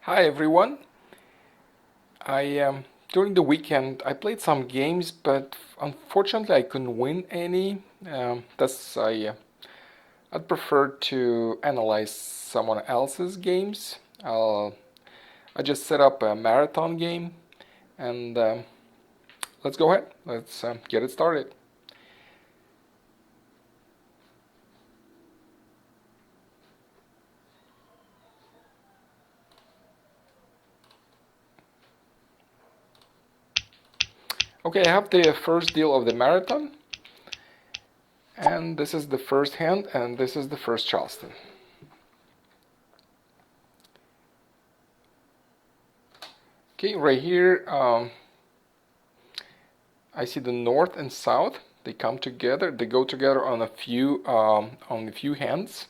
Hi everyone. During the weekend I played some games, but unfortunately I couldn't win any. I'd prefer to analyze someone else's games. I just set up a marathon game, and let's go ahead. Let's get it started. Okay, I have the first deal of the marathon, and this is the first hand, and this is the first Charleston. Okay, right here, I see the north and south. They come together. They go together on a few hands,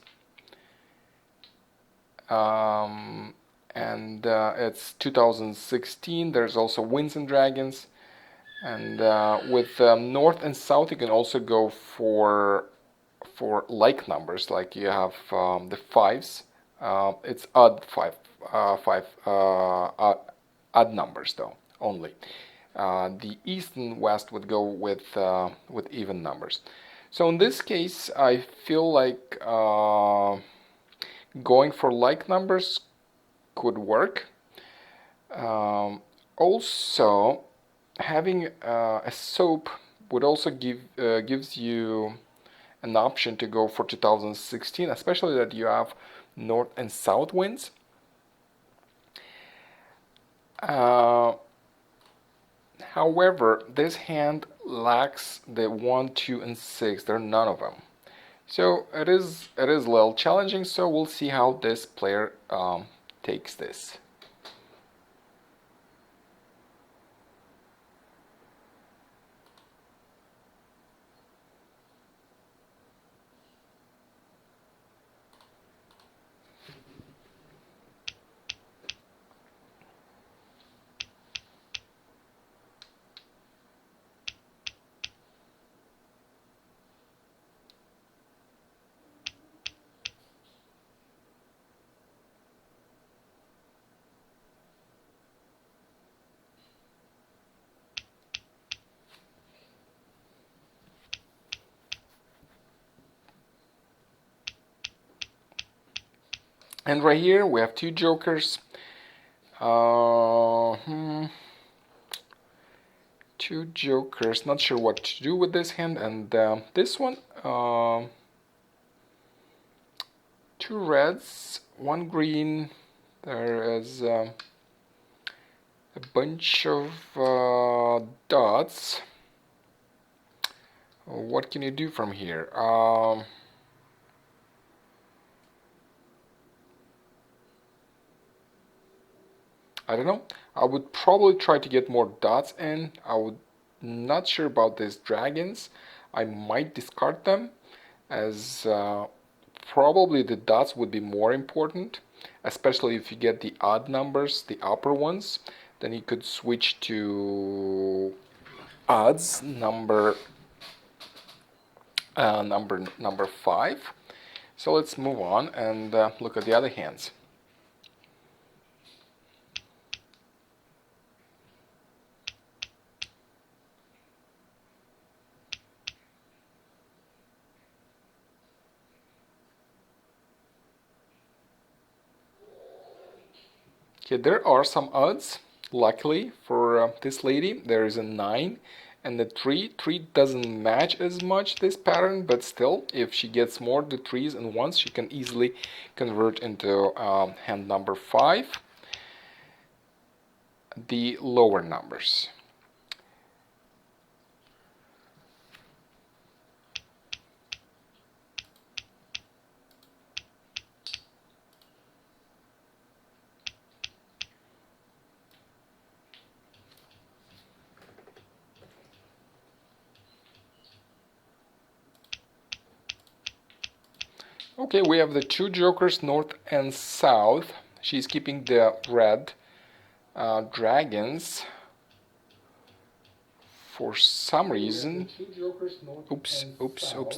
and it's 2016. There's also Winds and Dragons, and with north and south, you can also go for like numbers. Like you have the fives. It's odd numbers though only. The east and west would go with even numbers. So in this case, I feel like going for like numbers could work. Also, having a soap would also gives you an option to go for 2016, especially that you have north and south winds. However, this hand lacks the 1, 2, and 6. There are none of them. So it is a little challenging, so we'll see how this player takes this. And right here we have two jokers. Two jokers. Not sure what to do with this hand. And this one. Two reds, one green. There is a bunch of dots. What can you do from here? I don't know. I would probably try to get more dots in. I would not sure about these dragons. I might discard them, as probably the dots would be more important, especially if you get the odd numbers, the upper ones. Then you could switch to odds number 5. So let's move on and look at the other hands. Okay, there are some odds. Luckily for this lady, there is a 9 and the 3. 3 doesn't match as much this pattern, but still, if she gets more the 3s and 1s, she can easily convert into hand number 5, the lower numbers. Okay, we have the two jokers, north and south. She's keeping the red dragons. For some reason, oops,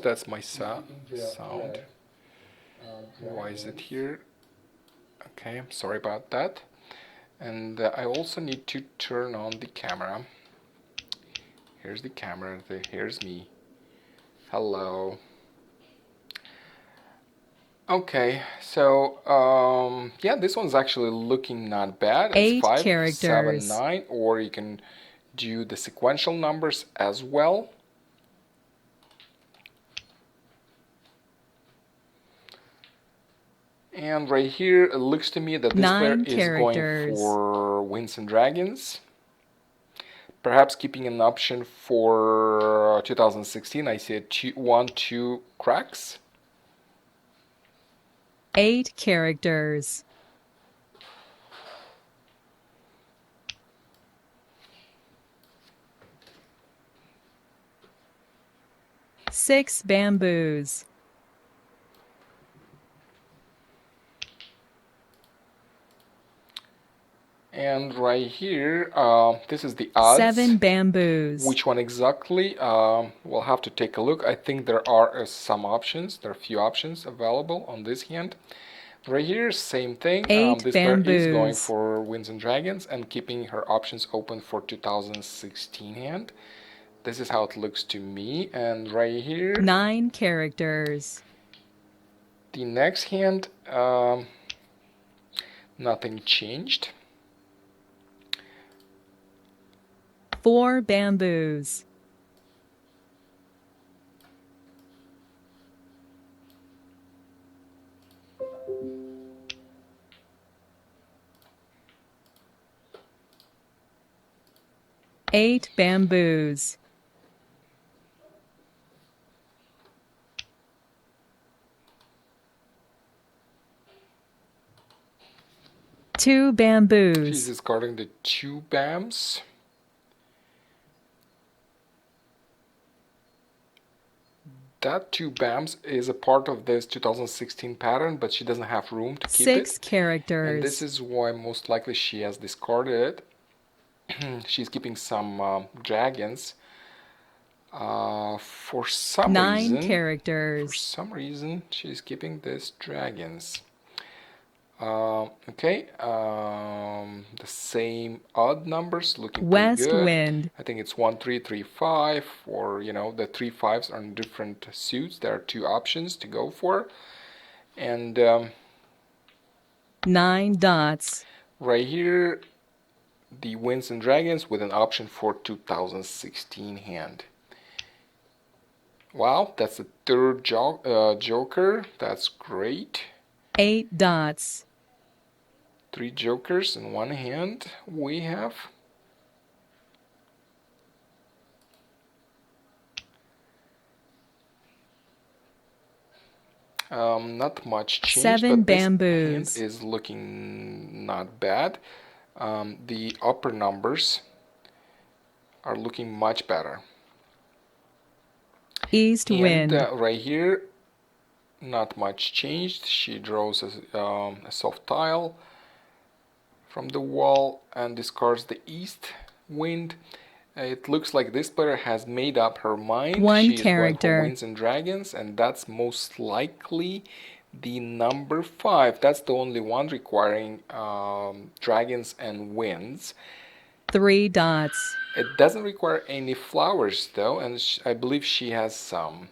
that's my sound. Why is it here? Okay, I'm sorry about that. And I also need to turn on the camera. Here's the camera, here's me. Hello. Okay, so yeah, this one's actually looking not bad. It's 8 5, characters. 7, 9, or you can do the sequential numbers as well. And right here, it looks to me that this player is going for Wings and Dragons. Perhaps keeping an option for 2016. I see a 1, 2 cracks. 8 characters. 6 bamboos. And right here, this is the odds. 7 bamboos. Which one exactly? We'll have to take a look. I think there are some options. There are a few options available on this hand. Right here, same thing. 8 this bamboos. player is going for Winds and Dragons and keeping her options open for 2016 hand. This is how it looks to me. And right here, 9 characters. the next hand, nothing changed. 4 bamboos. 8 bamboos. 2 bamboos. She's discarding the 2 bams. That 2 bams is a part of this 2016 pattern, but she doesn't have room to keep 6 it. characters. And this is why most likely she has discarded it. She's keeping some dragons. For some 9 reason, characters. For some reason, she's keeping these dragons. Okay, the same odd numbers looking West pretty good. Wind. I think it's 1, 3, 3, 5, or you know, the 3 5s are in different suits. There are 2 options to go for, and 9 dots. Right here, the Winds and Dragons with an option for 2016 hand. Wow, that's the 3rd joker. That's great. 8 dots. 3 jokers in one hand we have. Not much change, 7 but this bamboos. hand is looking not bad. The upper numbers are looking much better. East Wind. Right here, not much changed. She draws a soft tile from the wall and discards the East Wind. It looks like this player has made up her mind. 1 She is character. going for Winds and Dragons, and that's most likely the number 5. That's the only one requiring dragons and winds. 3 dots. It doesn't require any flowers though, and I believe she has some.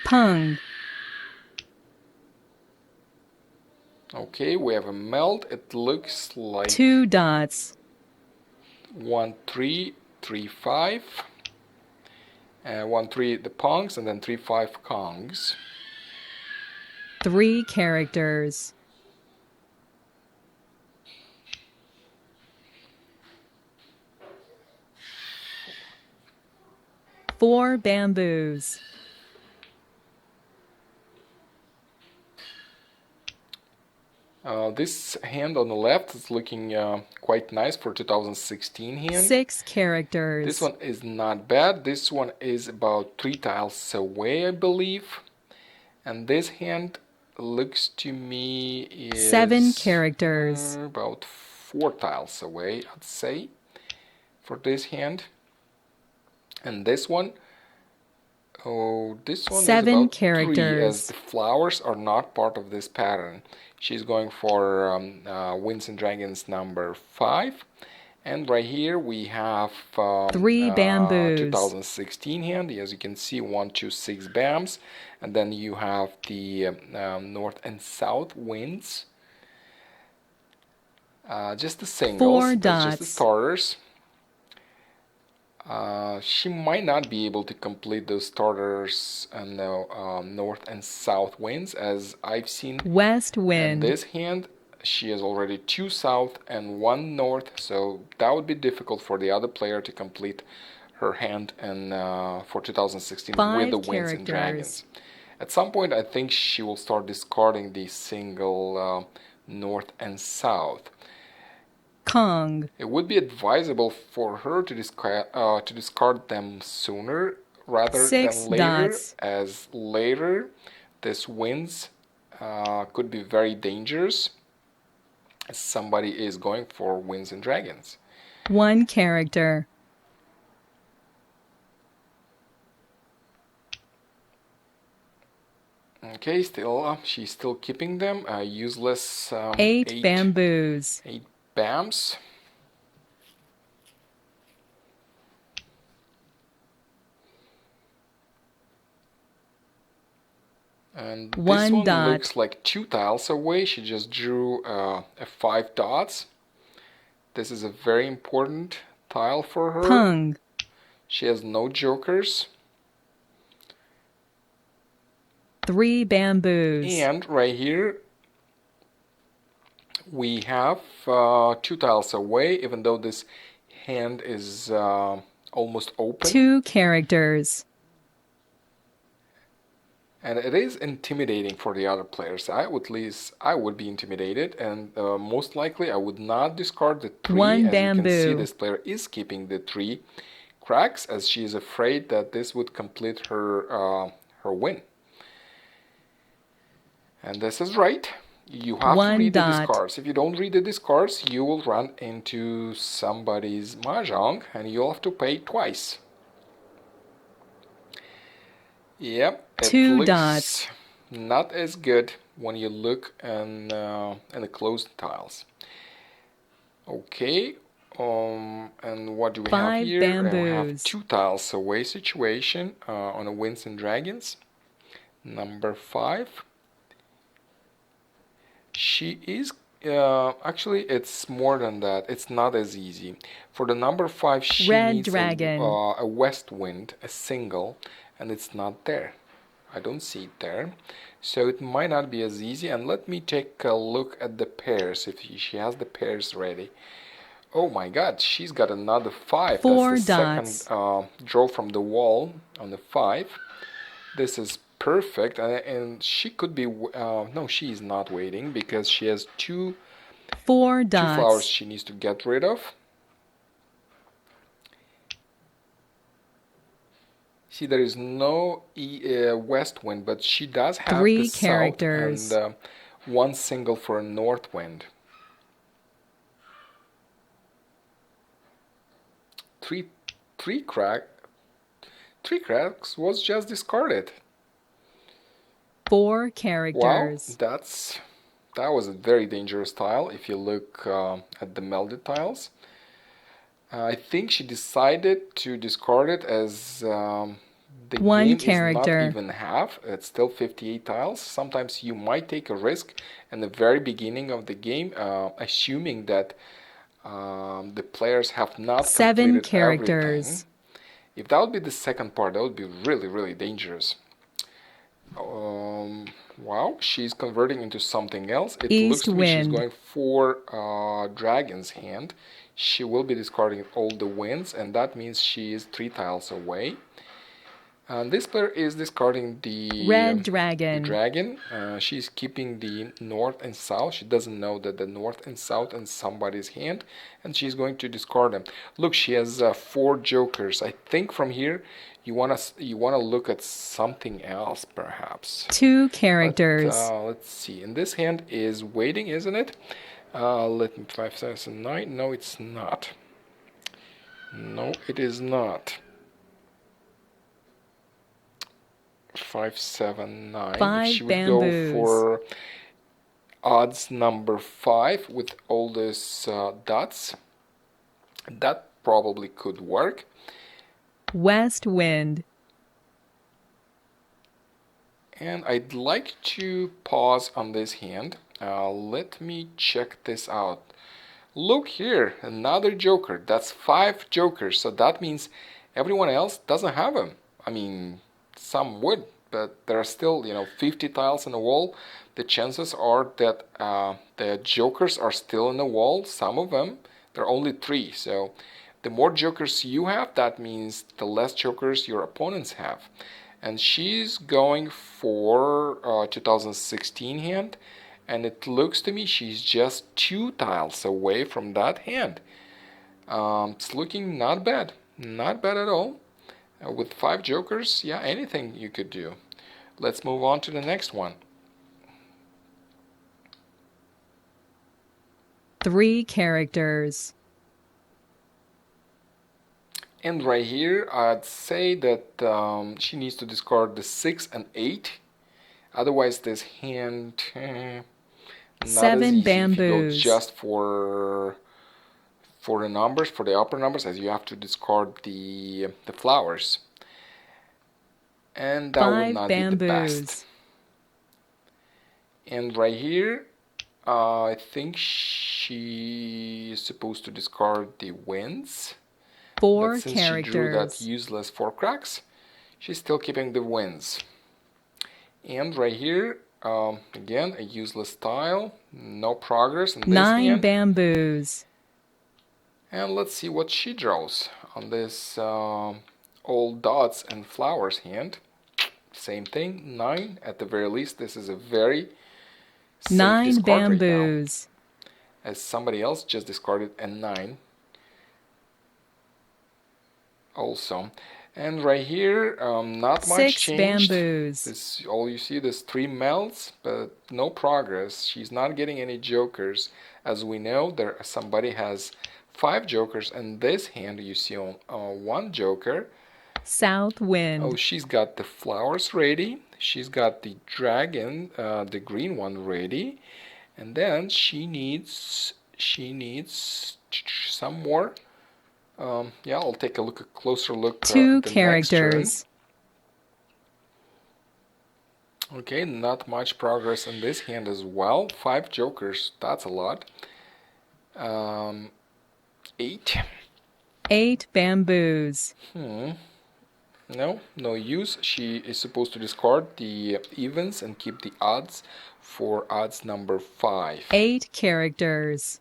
Pung. Okay, we have a meld. It looks like 2 dots. 1, 3, 3, 5. 1, 3 the pongs, and then 3, 5 kongs. 3 characters. 4 bamboos. This hand on the left is looking quite nice for 2016 hand. 6 characters. This one is not bad. This one is about 3 tiles away, I believe. And this hand looks to me is 7 characters. About 4 tiles away, I'd say, for this hand. And this one Oh, this one is 7 about 3, as characters. the flowers are not part of this pattern. She's going for Winds and Dragons number 5. And right here we have 3 bamboos. 2016 hand. As you can see, 1, 2, 6 bams. And then you have the north and south winds. Just the singles. 4 That's just the dots. starters. She might not be able to complete those starters and north and south winds, as I've seen West in wind. this hand. She has already 2 south and 1 north, so that would be difficult for the other player to complete her hand and for 2016 with the 5 winds and characters. dragons. At some point, I think she will start discarding the single north and south. Kong. It would be advisable for her to discard them sooner rather 6 than later, dots. as later this winds could be very dangerous, as somebody is going for winds and dragons. 1 character. Okay, still she's still keeping them. Useless 8 bamboos. 8 bams. And this 1 one dot. looks like 2 tiles away. She just drew a 5 dots. This is a very important tile for her. Pung. She has no jokers. 3 bamboos. And right here we have 2 tiles away, even though this hand is almost open. 2 characters. And it is intimidating for the other players. I would be intimidated, and most likely I would not discard the 3. 1 as bamboo. you can see, this player is keeping the 3 cracks, as she is afraid that this would complete her her win. And this is right. You have 1 to read dot. the discards. If you don't read the discards, you will run into somebody's Mahjong, and you'll have to pay twice. Yep, it 2 looks dots. not as good when you look in the closed tiles. Okay, and what do we have 5 here? We have bamboos. 2 tiles away situation on a Winds and Dragons. Number 5. She is actually, it's more than that. It's not as easy. For the number 5, she Red needs dragon. a west wind, a single, and it's not there. I don't see it there. So it might not be as easy. And let me take a look at the pairs, if she has the pairs ready. Oh my god, she's got another 5. 4 That's the dots. second draw from the wall on the 5. This is perfect, and she could be no, she is not waiting, because she has 2 4 flowers dots. she needs to get rid of. See, there is no west wind, but she does have 3 the characters. south and 1 single for a north wind. 3 cracks was just discarded. 4 Wow, characters. that was a very dangerous tile if you look at the melded tiles. I think she decided to discard it, as the 1 game character. is not even half. It's still 58 tiles. Sometimes you might take a risk in the very beginning of the game, assuming that the players have not 7 completed characters. everything. If that would be the second part, that would be really, really dangerous. Wow, she's converting into something else. It East looks to me she's wind. going for Dragon's Hand. She will be discarding all the winds, and that means she is 3 tiles away. And this player is discarding the Red dragon. dragon. She's keeping the north and south. She doesn't know that the north and south in somebody's hand, and she's going to discard them. Look, she has 4 jokers. I think from here you wanna look at something else, perhaps. 2 characters. Let's see. And this hand is waiting, isn't it? Let me 5, 7, 9. No, it's not. No, it is not. 5, 7, 9. If 5 she would go bamboos. for odds number 5 with all these dots, that probably could work. West wind. And I'd like to pause on this hand. Let me check this out. Look here, another joker. That's 5 jokers, so that means everyone else doesn't have them. I mean, some would, but there are still, 50 tiles in the wall. The chances are that the jokers are still in the wall. Some of them, there are only 3. So the more jokers you have, that means the less jokers your opponents have. And she's going for 2016 hand, and it looks to me she's just 2 tiles away from that hand. It's looking not bad at all. With 5 jokers, yeah, anything you could do. Let's move on to the next one. 3 characters. And right here, I'd say that she needs to discard the 6 and 8. Otherwise, this hand not 7 as easy bamboos. if you go just for the numbers, for the upper numbers, as you have to discard the flowers. And that 5 would not bamboos. be the best. And right here, I think she is supposed to discard the winds. 4 but since characters. she drew that useless 4 cracks, she's still keeping the winds. And right here, again, a useless tile, no progress in this 9 hand. bamboos. And let's see what she draws on this all dots and flowers hand. Same thing, 9 at the very least. This is a very safe 9 discard bamboos. right now, as somebody else just discarded a 9 also. And right here, not much 6 changed. bamboos. This, all you see, there's 3 melts, but no progress. She's not getting any jokers. As we know, somebody has 5 jokers, and this hand you see on 1 joker. South wind. Oh, she's got the flowers ready. She's got the dragon, the green one ready, and then she needs some more. Yeah, I'll take a closer look. 2 the characters. Okay, not much progress in this hand as well. 5 jokers, that's a lot. 8. 8 bamboos. No use. She is supposed to discard the evens and keep the odds for odds number 5. 8 characters.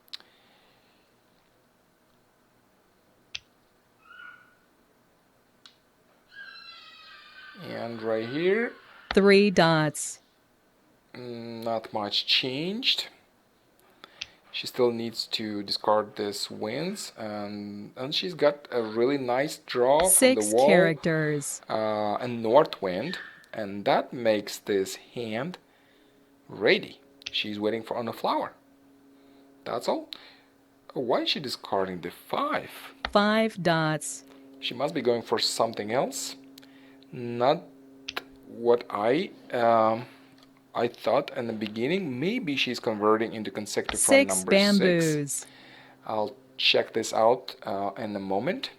And right here, 3 dots. not much changed. She still needs to discard this winds, and she's got a really nice draw 6 from the wall. characters. A north wind, and that makes this hand ready. She's waiting on a flower. That's all. Oh, why is she discarding the 5? 5 dots. She must be going for something else. Not what I thought in the beginning. Maybe she's converting into consecutive run 6 number bamboos. 6. I'll check this out in a moment.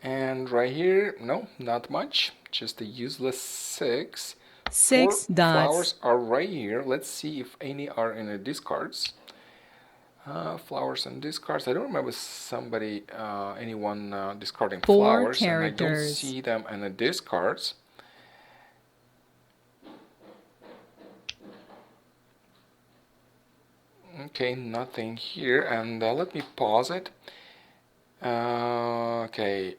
And right here, no, not much. Just a useless 6. 6 4 dots. flowers are right here. Let's see if any are in the discards. Flowers and discards. I don't remember anyone discarding 4 flowers, characters. and I don't see them in the discards. Okay, nothing here, and let me pause it. Okay,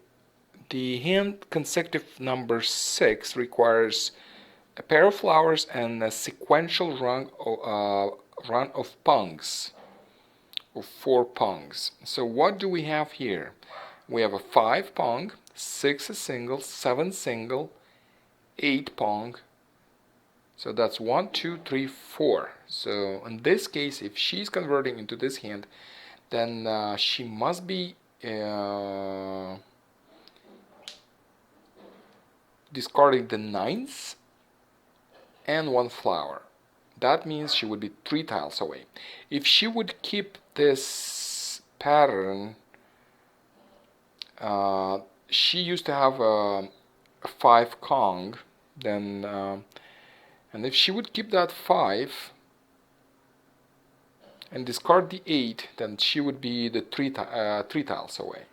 the hand consecutive number 6 requires a pair of flowers and a sequential run of pungs. Of 4 pungs. So what do we have here? We have a 5 pong, 6 a single, 7 single, 8 pong. So that's 1, 2, 3, 4. So in this case, if she's converting into this hand, then she must be discarding the nines and one flower. That means she would be 3 tiles away. If she would keep this pattern, she used to have a 5 Kong, then and if she would keep that 5 and discard the 8, then she would be the 3 tiles away.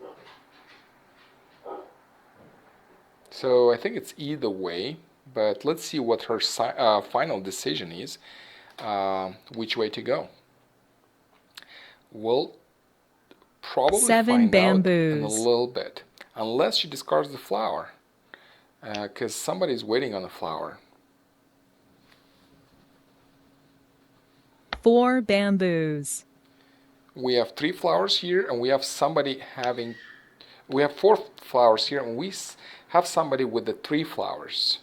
So I think it's either way, but let's see what her final decision is, which way to go. We'll probably 7 find out in a bamboos. little bit, unless she discards the flower, because somebody's waiting on the flower. 4 bamboos. We have 3 flowers here, and we have somebody having. We have 4 flowers here, and we have somebody with the 3 flowers.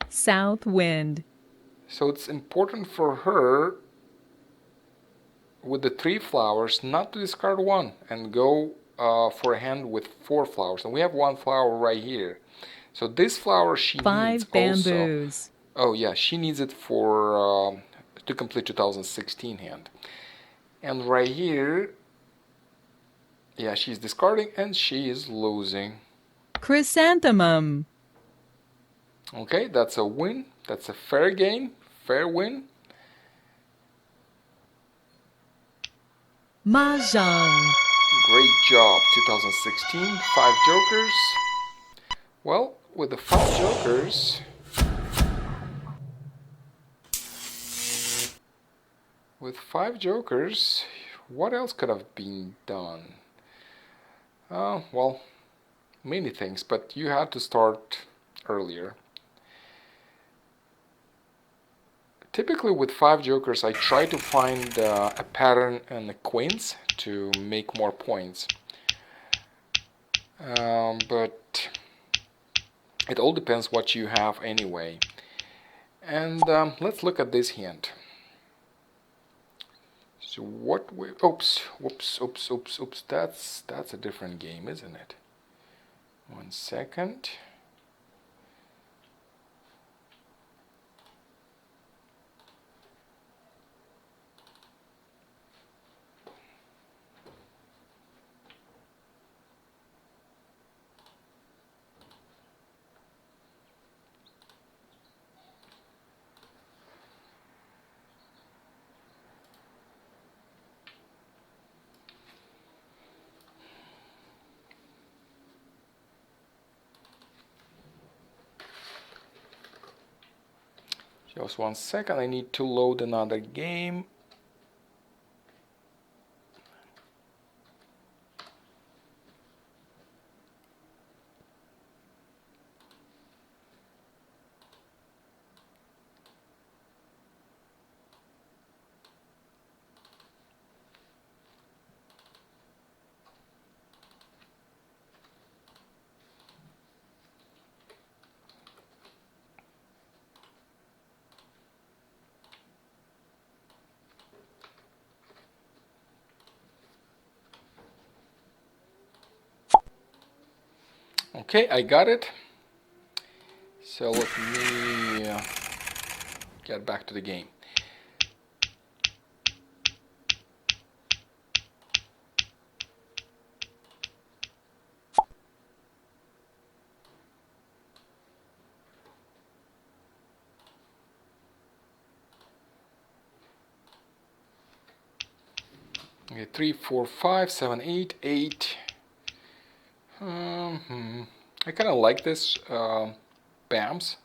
South wind. So it's important for her, with the 3 flowers, not to discard 1 and go for a hand with 4 flowers. And we have 1 flower right here. So this flower she 5 needs bamboos. also. Oh yeah, she needs it for to complete 2016 hand. And right here, yeah, she's discarding and she is losing. Chrysanthemum. Okay, that's a win. That's a fair game, fair win. Mahjong. Great job, 2016. 5 jokers. Well, with the 5 jokers, what else could have been done? Well, many things, but you had to start earlier. Typically with 5 jokers, I try to find a pattern and the queens to make more points. But it all depends what you have anyway. And let's look at this hand. So what we, oops, that's a different game, isn't it? 1 second. Just 1 second, I need to load another game. Okay, I got it. So let me get back to the game. Okay, 3, 4, 5, 7, 8, 8. I kind of like this BAMs,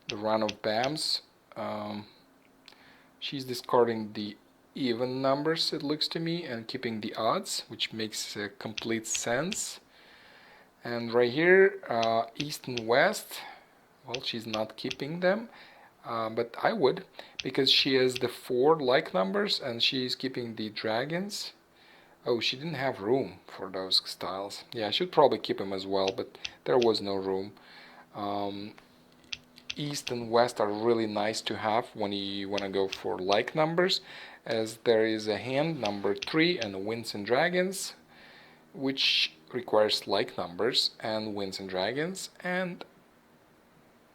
the run of BAMs. She's discarding the even numbers, it looks to me, and keeping the odds, which makes complete sense. And right here, east and west, well, she's not keeping them, but I would, because she has the 4 like numbers and she's keeping the dragons. Oh, she didn't have room for those styles. Yeah, I should probably keep them as well, but there was no room. East and west are really nice to have when you want to go for like numbers, as there is a hand number 3 and the winds and dragons. which requires like numbers and winds and dragons, and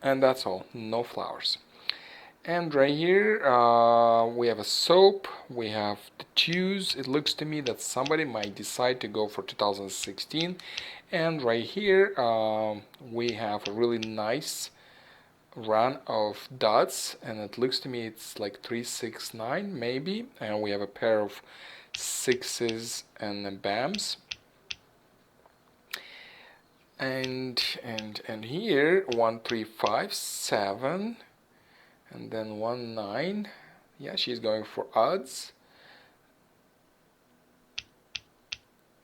that's all. No flowers. And right here we have a soap, we have the twos. It looks to me that somebody might decide to go for 2016. And right here we have a really nice run of dots, and it looks to me it's like 369 maybe, and we have a pair of sixes and then bams. And here 1 3 5 7 and then 1 9. Yeah, she's going for odds.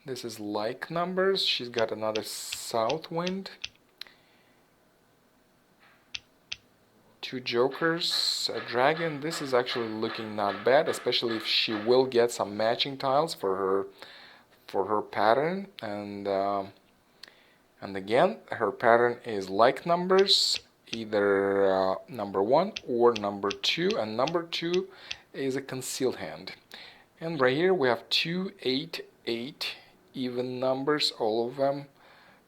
This is like numbers. She's got another south wind, 2 jokers, a dragon. This is actually looking not bad, especially if she will get some matching tiles for her pattern. And again, her pattern is like numbers, either number 1 or number 2, and number 2 is a concealed hand. And right here we have 2 8 8 even numbers, all of them.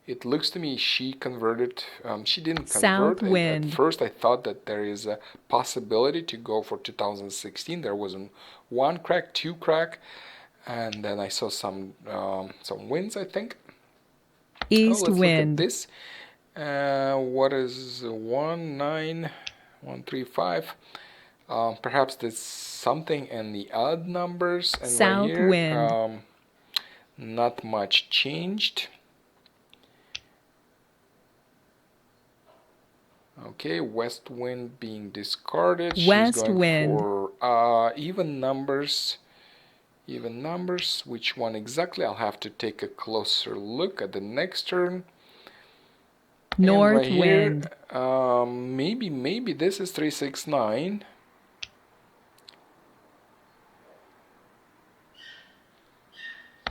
It looks to me she converted, she didn't convert. South wind. At first I thought that there is a possibility to go for 2016. There wasn't 1 crack, 2 crack, and then I saw some wins, I think. East let's wind. Look at this. What is 1 9 1 3 5? Perhaps there's something in the odd numbers, and South right here wind. not much changed. Okay, west wind being discarded. West She's going wind. for even numbers. Even numbers. Which one exactly? I'll have to take a closer look at the next turn. North and right wind. Here, maybe this is 369.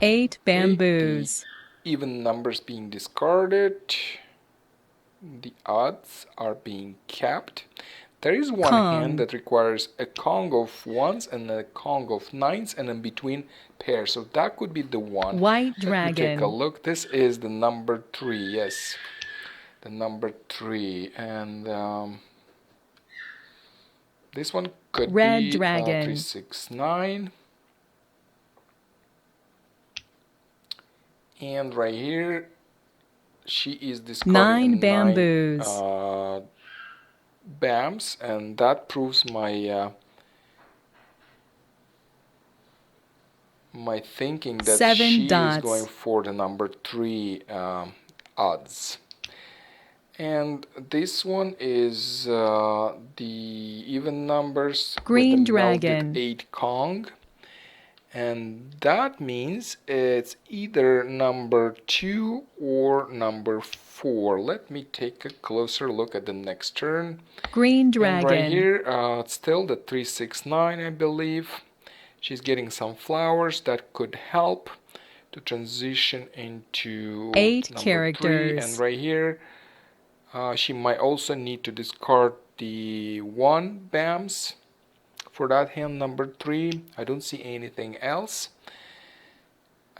Eight bamboos. Even numbers being discarded. The odds are being capped. There is one Kong. hand that requires a Kong of ones and a Kong of nines and in between pairs. So that could be the one. White Let me take a dragon. look. This is the number 3. Yes, the number 3. And this one could Red be dragon. 369. And right here, she is discarding 9 bamboos. 9 bams, and that proves my my thinking that 7 she dots. is going for the number 3 odds. And this one is the even numbers Green with the dragon. melded 8 Kong. And that means it's either number 2 or number 4. Let me take a closer look at the next turn. Green dragon. And right here, it's still the 369, I believe. She's getting some flowers that could help to transition into 8 number characters. 3. And right here, she might also need to discard the 1 BAMs. For that hand, number 3, I don't see anything else.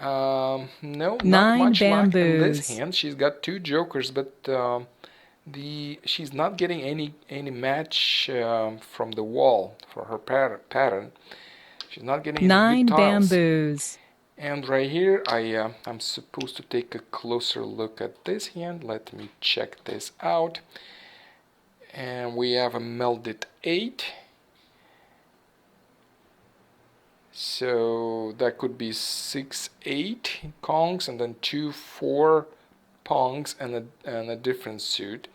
No, not 9 much luck in bamboos. this hand. She's got 2 jokers, but she's not getting any match from the wall for her pattern. She's not getting any 9 good tiles. bamboos. And right here, I'm supposed to take a closer look at this hand. Let me check this out. And we have a melded 8. So that could be 6 8 Kongs and then 2 4 Pongs and a different suit.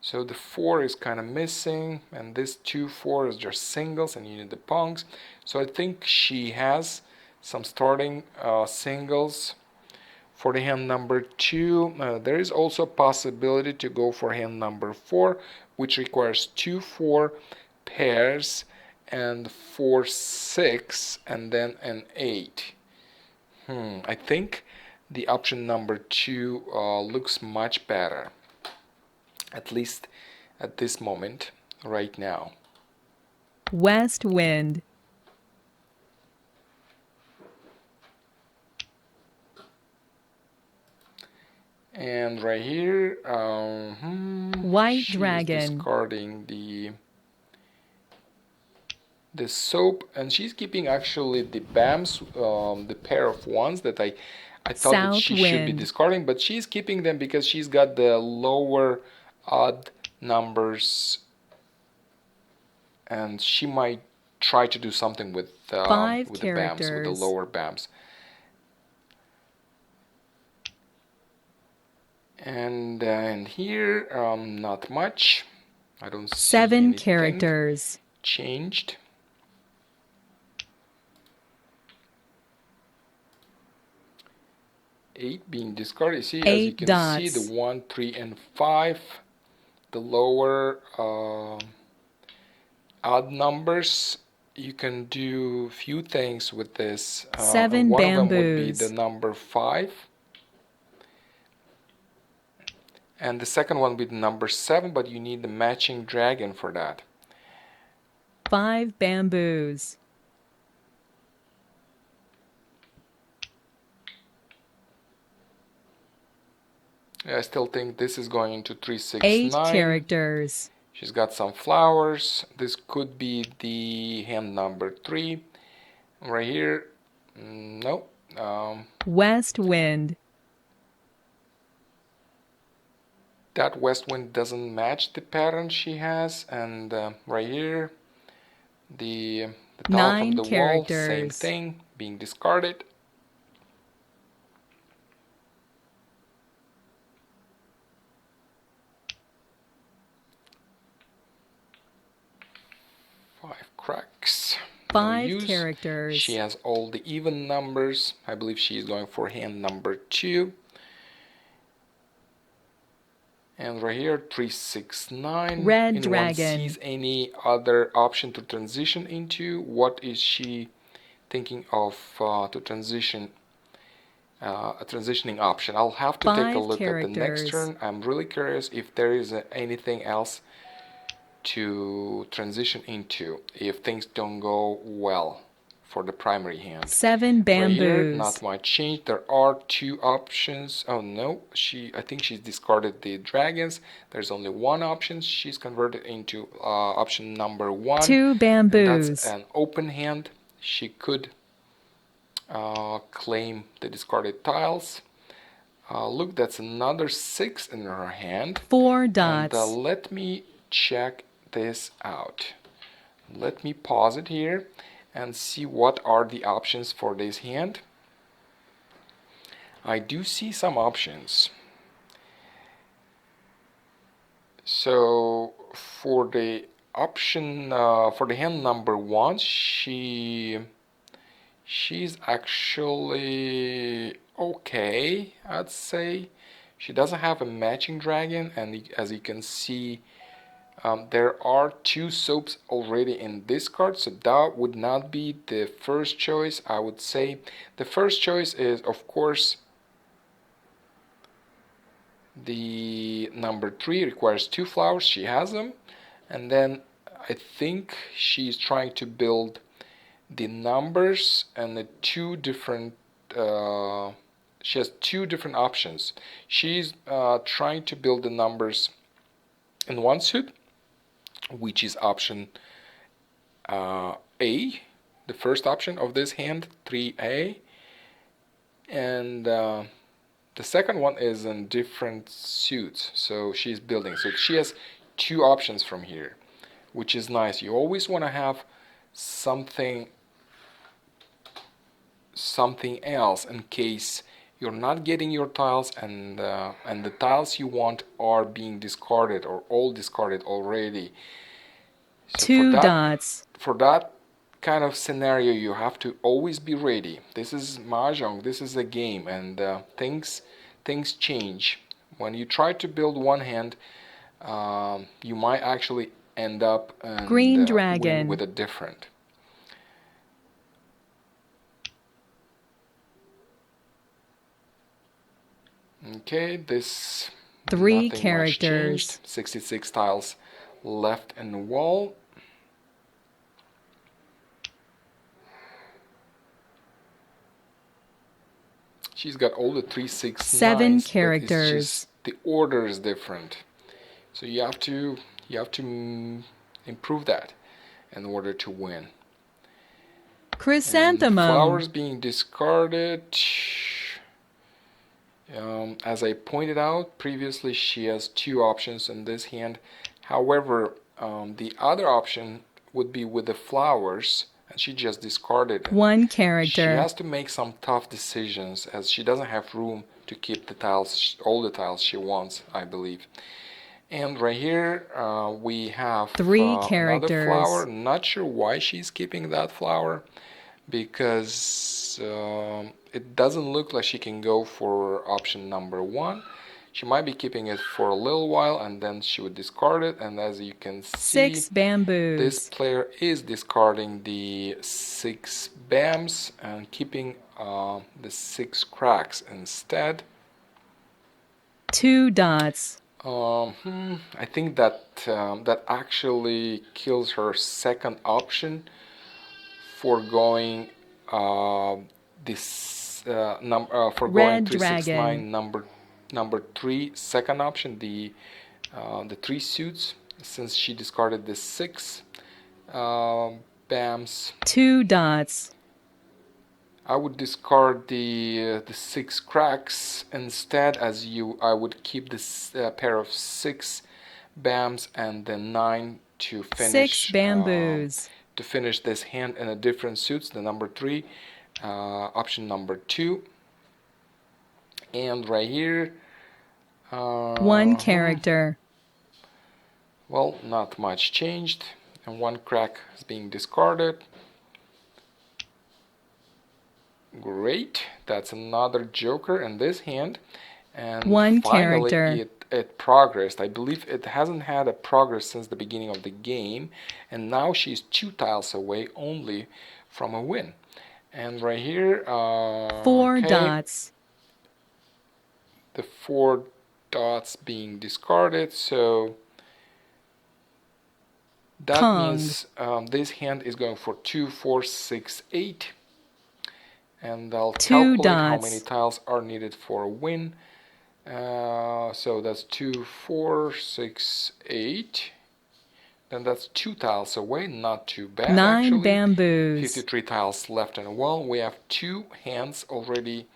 So the 4 is kind of missing, and this 2 4 is just singles, and you need the Pongs. So I think she has some starting singles for the hand number 2. There is also a possibility to go for hand number 4, which requires 2 4 pairs and 4 6 and then an 8. I think the option number 2 looks much better, at least at this moment right now. West wind. And right here, White she's dragon. discarding the soap, and she's keeping actually the BAMs, the pair of ones that I thought that South she should be wind. discarding, but she's keeping them because she's got the lower odd numbers, and she might try to do something with the BAMs, with the characters. lower BAMs. And here, not much. I don't see 7 anything characters. changed. Eight being discarded. See, as you can see, the 1, 3, and 5, the lower odd numbers. You can do a few things with this. 7 one bamboos. of them would be the number 5. And the second one would be the number 7, but you need the matching dragon for that. 5 bamboos. I still think this is going into 3, 6, 8 9. characters. She's got some flowers. This could be the hand number 3. Right here, no. West wind. That west wind doesn't match the pattern she has. And right here, the tile from the wall, same thing, being discarded. Cracks. 5 characters. She has all the even numbers. I believe she is going for hand number 2. And right here, 3, 6, 9. Red Anyone dragon. sees any other option to transition into? What is she thinking of to transition? A transitioning option. I'll have to take a look at the next turn. I'm really curious if there is anything else to transition into if things don't go well for the primary hand. 7 bamboos. Right here, not much change. There are 2 options. Oh no, I think she's discarded the dragons. There's only 1 option. She's converted into option number 1. 2 bamboos. That's an open hand. She could claim the discarded tiles. Look, that's another 6 in her hand. 4 dots. And let me check this out. Let me pause it here and see what are the options for this hand. I do see some options. So for the option for the hand number 1, she's actually okay, I'd say. She doesn't have a matching dragon, and as you can see, there are 2 soaps already in this card, so that would not be the first choice. I would say the first choice is, of course, the number 3 requires 2 flowers. She has them. And then I think she's trying to build the numbers and the 2 different she has 2 different options. She's trying to build the numbers in 1 suit, which is option A, the first option of this hand, 3A, and the second one is in different suits, so she's building. So she has 2 options from here, which is nice. You always want to have something else in case you're not getting your tiles and the tiles you want are being discarded or all discarded already. So 2 dots. For that kind of scenario, you have to always be ready. This is Mahjong, this is a game, and things change. When you try to build one hand, you might actually end up Green dragon with a different. Okay, this 3 characters. 66 tiles left in the wall. She's got all the 3, 6, 7 9s, but it's characters. just the order is different. So you have to improve that in order to win. Chrysanthemum. And flowers being discarded. As I pointed out previously, she has 2 options in this hand. However, the other option would be with the flowers, and she just discarded it. 1 character. She has to make some tough decisions, as she doesn't have room to keep the tiles, all the tiles she wants, I believe. And right here we have 3 characters. another flower. Not sure why she's keeping that flower, because it doesn't look like she can go for option number 1. She might be keeping it for a little while and then she would discard it. And as you can see, 6 bamboos. This player is discarding the 6 bams and keeping the 6 cracks instead. 2 dots. I think that that actually kills her second option for going this for Red going 3, 6, 9 dragon. number 3 second option, the 3 suits, since she discarded the 6 bams. 2 dots. I would discard the 6 cracks instead, as I would keep this pair of 6 bams and the 9 to finish 6 bamboos. to finish this hand in a different suits, the number 3, option number 2. And right here 1 character. Well, not much changed, and 1 crack is being discarded. Great, that's another joker in this hand. And 1 finally character. it progressed. I believe it hasn't had a progress since the beginning of the game, and now she's 2 tiles away only from a win. And right here 4 okay, dots. the 4 dots being discarded, so that Kong. means this hand is going for 2, 4, 6, 8. And I'll 2 calculate dots. how many tiles are needed for a win. So that's 2, 4, 6, 8. Then that's 2 tiles away, not too bad 9 actually. bamboos. 53 tiles left in a well. We have 2 hands already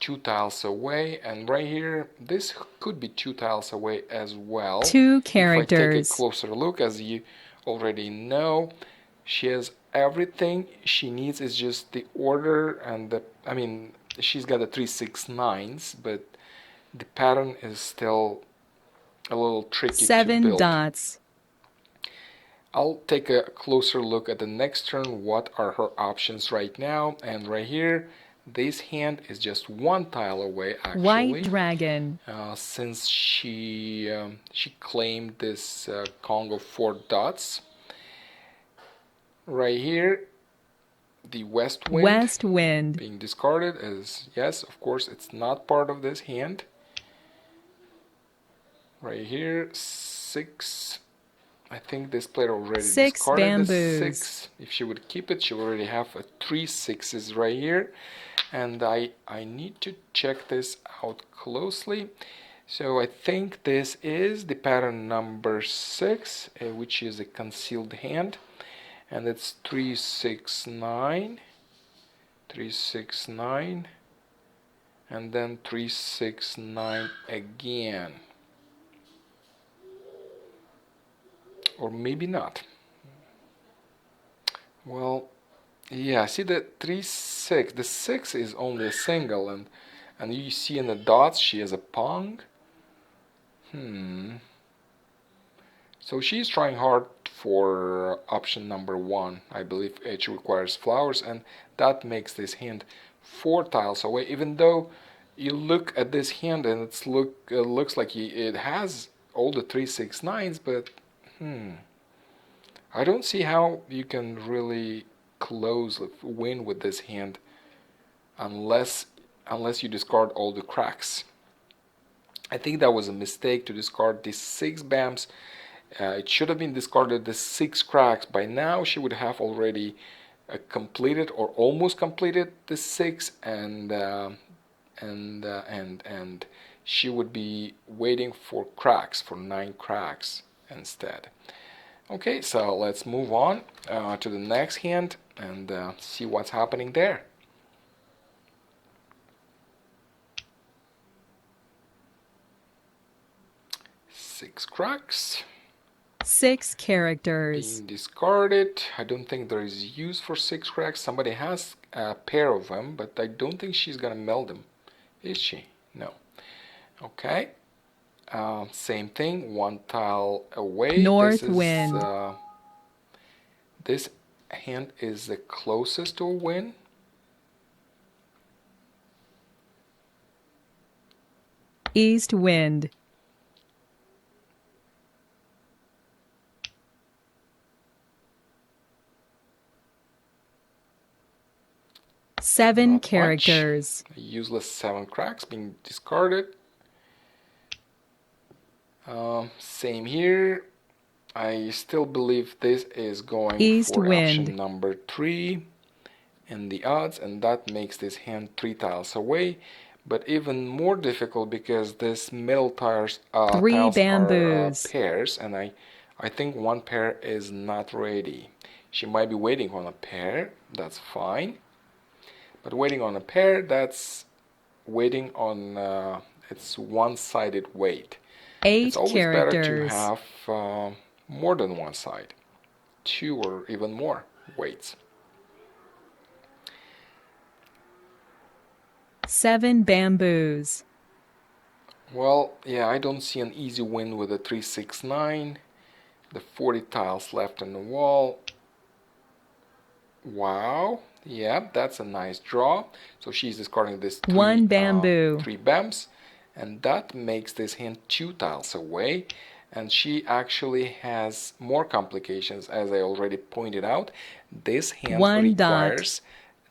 2 tiles away, and right here this could be 2 tiles away as well. 2 If I characters. take a closer look, as you already know, she has everything she needs, is just the order and the, I mean, she's got the 3, 6, 9s, but the pattern is still a little tricky to 7 build. dots. I'll take a closer look at the next turn. What are her options right now? And right here, this hand is just 1 tile away actually. White dragon. Since she claimed this Kong of 4 dots. Right here, the west wind. West wind. Being discarded as, yes, of course, it's not part of this hand. Right here, 6. I think this player already 6 discarded bamboos. the 6. If she would keep it, she would already have 3 6s right here. And I need to check this out closely. So I think this is the pattern number 6, which is a concealed hand. And it's 3, 6, 9, 3, 6, 9, and then 3, 6, 9 again. Or maybe not. Well, yeah, see the 3, 6. The 6 is only a single, and you see in the dots she has a Pong. So she's trying hard for option number 1. I believe it requires flowers, and that makes this hand 4 tiles away. Even though you look at this hand and it looks like it has all the 3, 6, 9s, but I don't see how you can really win with this hand unless you discard all the cracks. I think that was a mistake to discard these 6 bams. It should have been discarded the 6 cracks. By now she would have already completed or almost completed the 6, and and she would be waiting for cracks, for 9 cracks instead. Okay, so let's move on to the next hand and see what's happening there. 6 cracks. 6 characters. Being discarded. I don't think there is use for 6 cracks. Somebody has a pair of them, but I don't think she's gonna meld them. Is she? No. Okay. Same thing. 1 tile away. North wind. This hand is the closest to a win. East wind. Seven Not characters. much. Useless 7 cracks being discarded. Same here. I still believe this is going East for wind. option number 3 in the odds, and that makes this hand 3 tiles away. But even more difficult because this middle tiles 3 tiles bamboos. are pairs, and I think 1 pair is not ready. She might be waiting on a pair. That's fine. But waiting on a pair, that's waiting on it's one-sided wait. 8 It's always characters. better to have more than one side, 2 or even more waits. 7 bamboos. Well, yeah, I don't see an easy win with a 3-6-9. The 40 tiles left on the wall. Wow. Yeah, that's a nice draw. So she's discarding this 1 bamboo. 3 bams, and that makes this hand 2 tiles away. And she actually has more complications, as I already pointed out. This hand 1 requires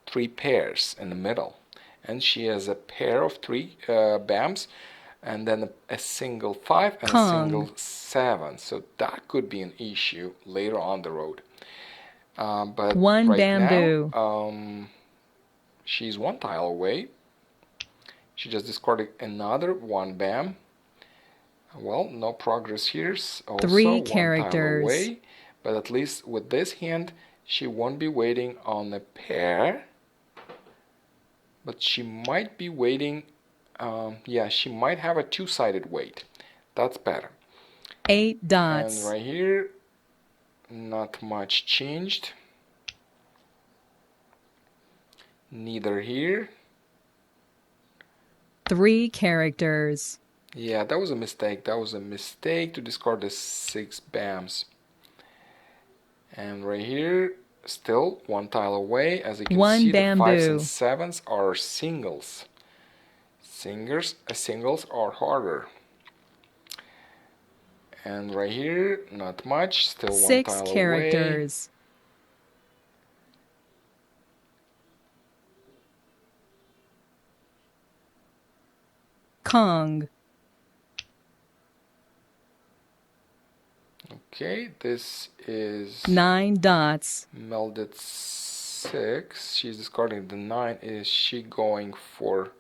3 pairs in the middle, and she has a pair of 3 bams, and then a single 5 and Kong. a single 7. So that could be an issue later on the road. But 1 right bamboo. now, she's 1 tile away. She just discarded another 1 bam. Well, no progress here. Also 3 1 characters. tile away. But at least with this hand, she won't be waiting on a pair. But she might be waiting. Yeah, she might have a 2-sided wait. That's better. 8 dots. And right here, not much changed. Neither here. 3 characters. Yeah, that was a mistake. That was a mistake to discard the 6 bams. And right here, still 1 tile away. As you can 1 see, bamboo. the 5s and 7s are singles. Singles are harder. And right here, not much. Still 1 6 tile characters. away. Kong. Okay, this is 9 dots. melded 6. She's discarding the 9. Is she going for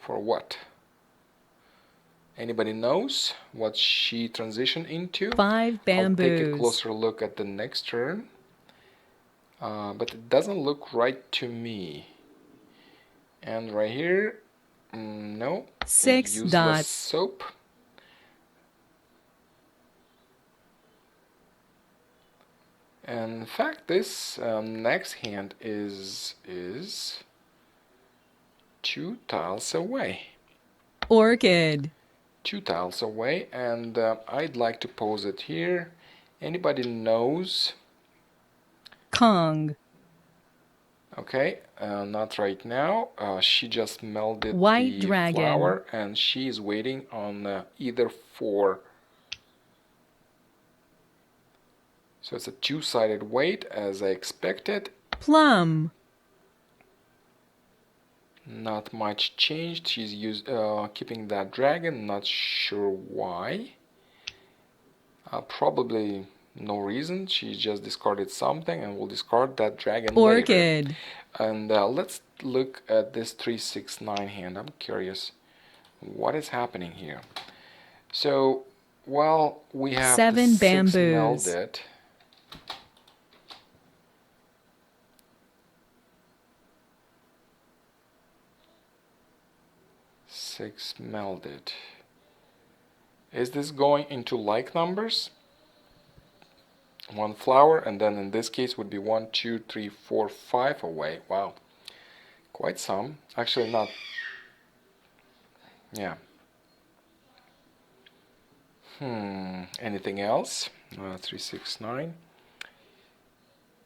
what? Anybody knows what she transitioned into? 5 bamboos. I'll take a closer look at the next turn. But it doesn't look right to me. And right here, no. 6 Useless dots. soap. And in fact, this next hand is 2 tiles away. Orchid. 2 tiles away, and I'd like to pose it here. Anybody knows? Kong. Okay, not right now. She just melded White the dragon. flower, and she is waiting on either 4. So it's a 2-sided wait, as I expected. Plum. Not much changed. She's keeping that dragon. Not sure why. Probably No reason. She just discarded something, and we'll discard that dragon later. Orchid. And let's look at this 369 hand. I'm curious what is happening here. So, well, we have 7 the 6 bamboos. melded. 6 melded. Is this going into like numbers? One flower, and then in this case would be 1, 2, 3, 4, 5 away. Wow, quite some. Actually, not. Yeah. Anything else? 3, 6, 9.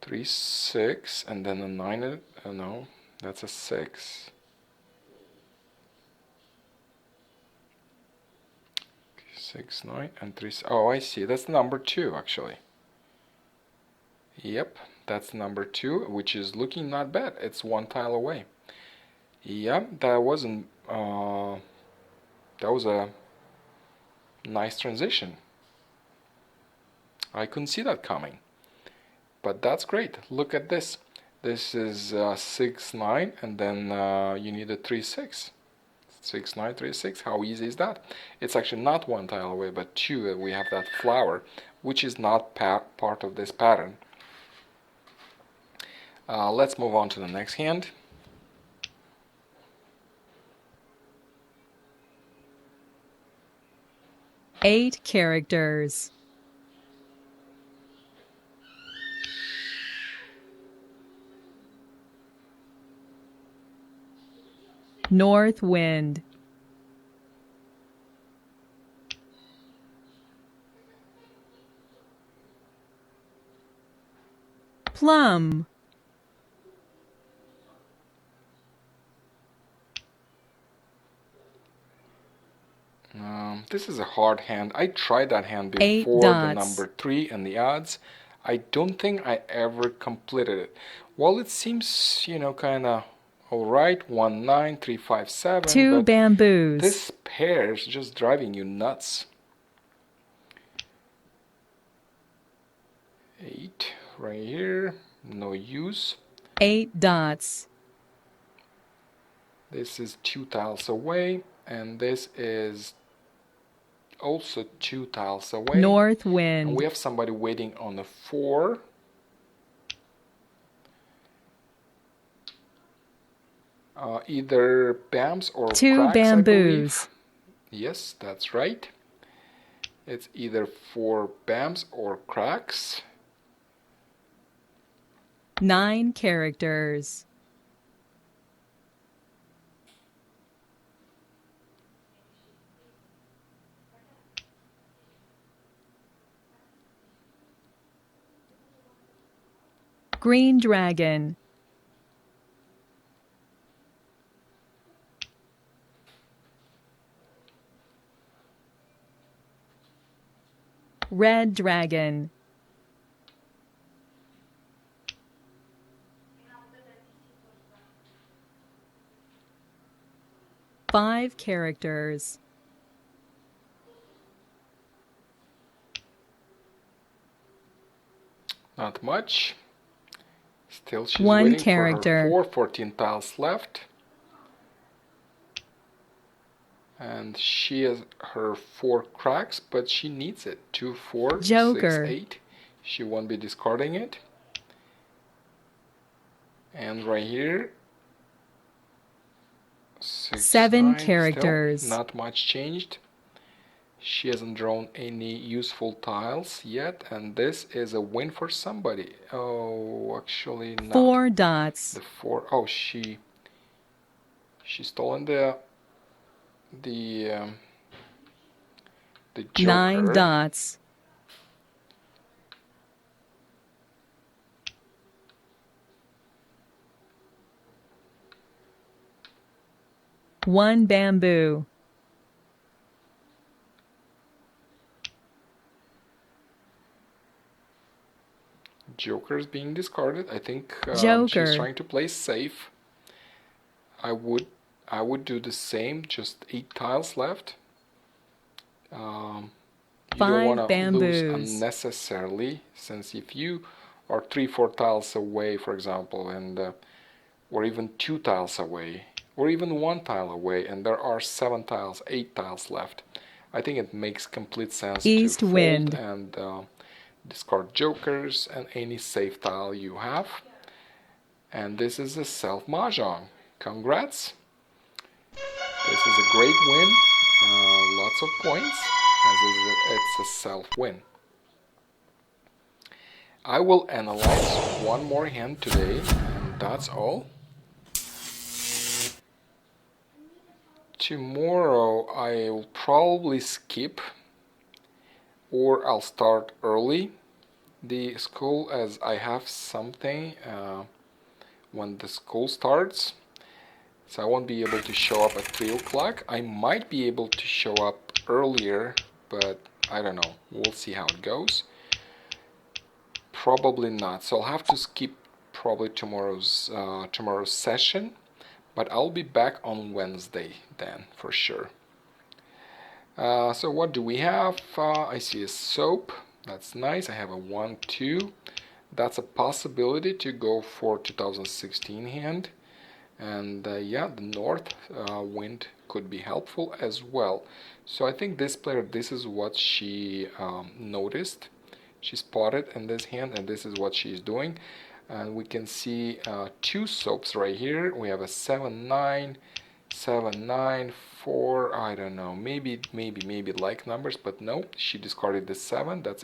3, 6, and then a 9. No, that's a 6. 6, 9, and 3. Oh, I see. That's number 2, actually. Yep, that's number 2, which is looking not bad. It's 1 tile away. Yep, that wasn't. That was a nice transition. I couldn't see that coming, but that's great. Look at this. This is 6, 9, and then you need a 3, 6. 6, 9, 3, 6. How easy is that? It's actually not 1 tile away, but 2. We have that flower, which is not part of this pattern. Let's move on to the next hand. Eight characters. North wind. Plum. This is a hard hand. I tried that hand 8 before, dots. the number 3 and the odds. I don't think I ever completed it. Well, it seems, kind of alright. 1, 9, 3, 5, 7. 2 but bamboos. this pair is just driving you nuts. 8 right here. No use. 8 dots. This is 2 tiles away, and this is also 2 tiles away. North And wind. we have somebody waiting on a 4. Either BAMs or 2 cracks, bamboos. Yes, that's right. It's either 4 BAMs or cracks. 9 characters. Green dragon. Red dragon. Five characters. Not much. Still, she's 1 waiting character. for her 14 tiles left. And she has her 4 cracks, but she needs it. 2, 4, Joker. 6, 8. She won't be discarding it. And right here, 6, 7 9, characters. still not much changed. She hasn't drawn any useful tiles yet, and this is a win for somebody. Oh, actually not. 4 dots. The 4. Oh, she stolen the Joker. 9 dots. One bamboo. Joker is being discarded. I think Joker. she's trying to play safe. I would do the same. Just 8 tiles left. You don't 5 want to lose bamboos. unnecessarily, since if you are 3-4 tiles away, for example, and or even 2 tiles away, or even 1 tile away, and there are 7 tiles, 8 tiles left, I think it makes complete sense East to fold wind. and discard jokers and any safe tile you have. And this is a self Mahjong. Congrats! This is a great win, lots of points, as it's a self win. I will analyze one more hand today, and that's all. Tomorrow I'll probably skip, or I'll start early the school, as I have something when the school starts. So I won't be able to show up at 3 o'clock. I might be able to show up earlier, but I don't know. We'll see how it goes. Probably not. So I'll have to skip probably tomorrow's session, but I'll be back on Wednesday then for sure. So what do we have? I see a soap. That's nice. I have a 1-2. That's a possibility to go for 2016 hand. And yeah, the north wind could be helpful as well. So I think this player, this is what she noticed. She spotted in this hand, and this is what she's doing. And we can see 2 soaps right here. We have a 7-9, 7-9, 4. I don't know. Maybe like numbers, but no. She discarded the 7. That's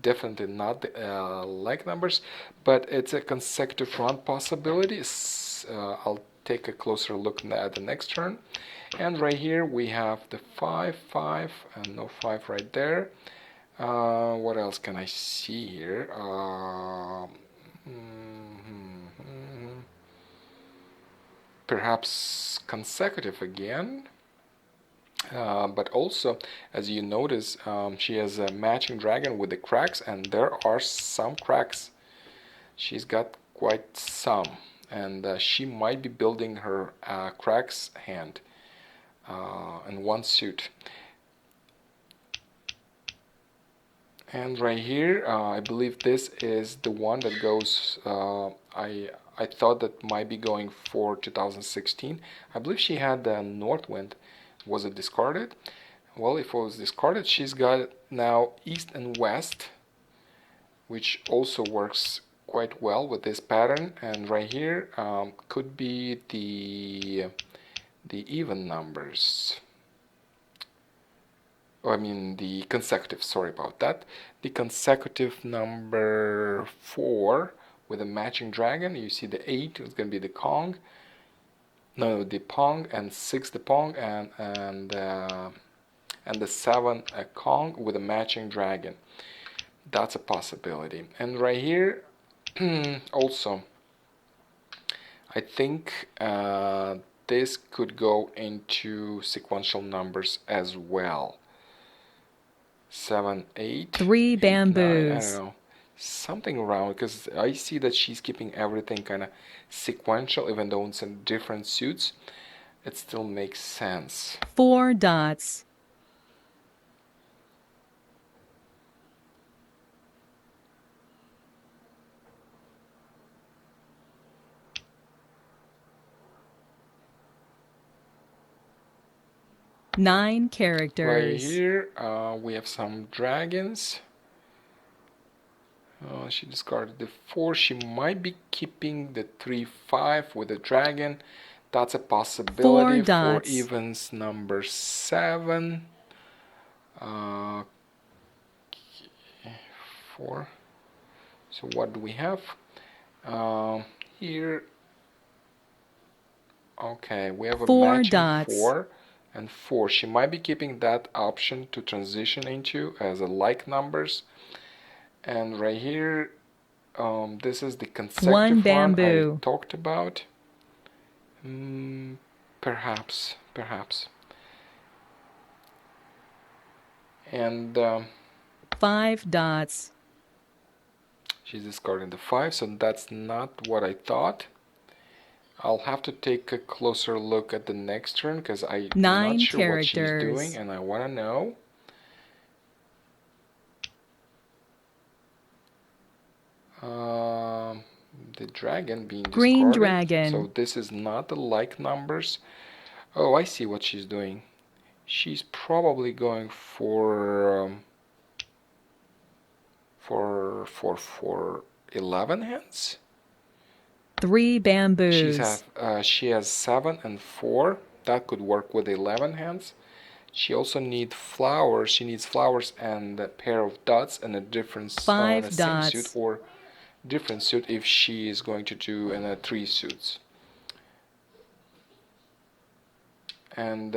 definitely not the like numbers, but it's a consecutive run possibility. I'll take a closer look at the next turn. And right here we have the 5-5, and no 5 right there. What else can I see here? Perhaps consecutive again. But also, as you notice, she has a matching dragon with the cracks, and there are some cracks. She's got quite some, and she might be building her cracks hand in one suit. And right here, I believe this is the one that goes. I thought that might be going for 2016. I believe she had the North Wind. Was it discarded? Well, if it was discarded, she's got now East and West, which also works quite well with this pattern. And right here could be the even numbers. I mean the consecutive, sorry about that. The consecutive number 4 with a matching dragon. You see the 8 is going to be the Kong. No, the Pong, and 6 the Pong, and the 7 a Kong with a matching dragon. That's a possibility. And right here also, I think this could go into sequential numbers as well. 7, 8, 3 8, 9, I bamboos. don't know, something around, because I see that she's keeping everything kind of sequential, even though it's in different suits. It still makes sense. 4 dots. Nine Right characters. here, we have some dragons. She discarded the 4. She might be keeping the 3-5 with the dragon. That's a possibility. 4 dots. For evens number 7. 4. So what do we have here? Okay, we have a 4 matching dots. 4 and 4. She might be keeping that option to transition into as a like numbers. And right here, this is the consecutive 1 one bamboo. I talked about. Perhaps. And 5 dots. she's discarding the 5, so that's not what I thought. I'll have to take a closer look at the next turn, because I'm 9 not sure what she's characters. doing, and I want to know. The dragon being Green discarded. dragon. So this is not the like numbers. Oh, I see what she's doing. She's probably going for 11 hands. 3 bamboos. She has 7 and 4. That could work with 11 hands. She also needs flowers. She needs flowers and a pair of dots and a different 5 same suit dots. or different suit if she is going to do in 3 suits. And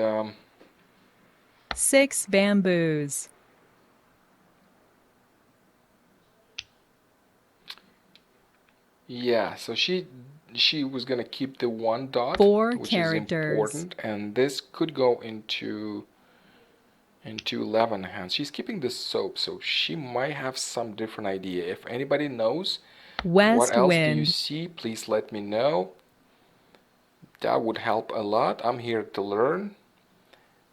6 bamboos. yeah, so she was gonna keep the 1 dot, 4 which characters. is important, and this could go into 11 hands. She's keeping the soap, so she might have some different idea. If anybody knows West what else wind. do you see, please let me know. That would help a lot. I'm here to learn.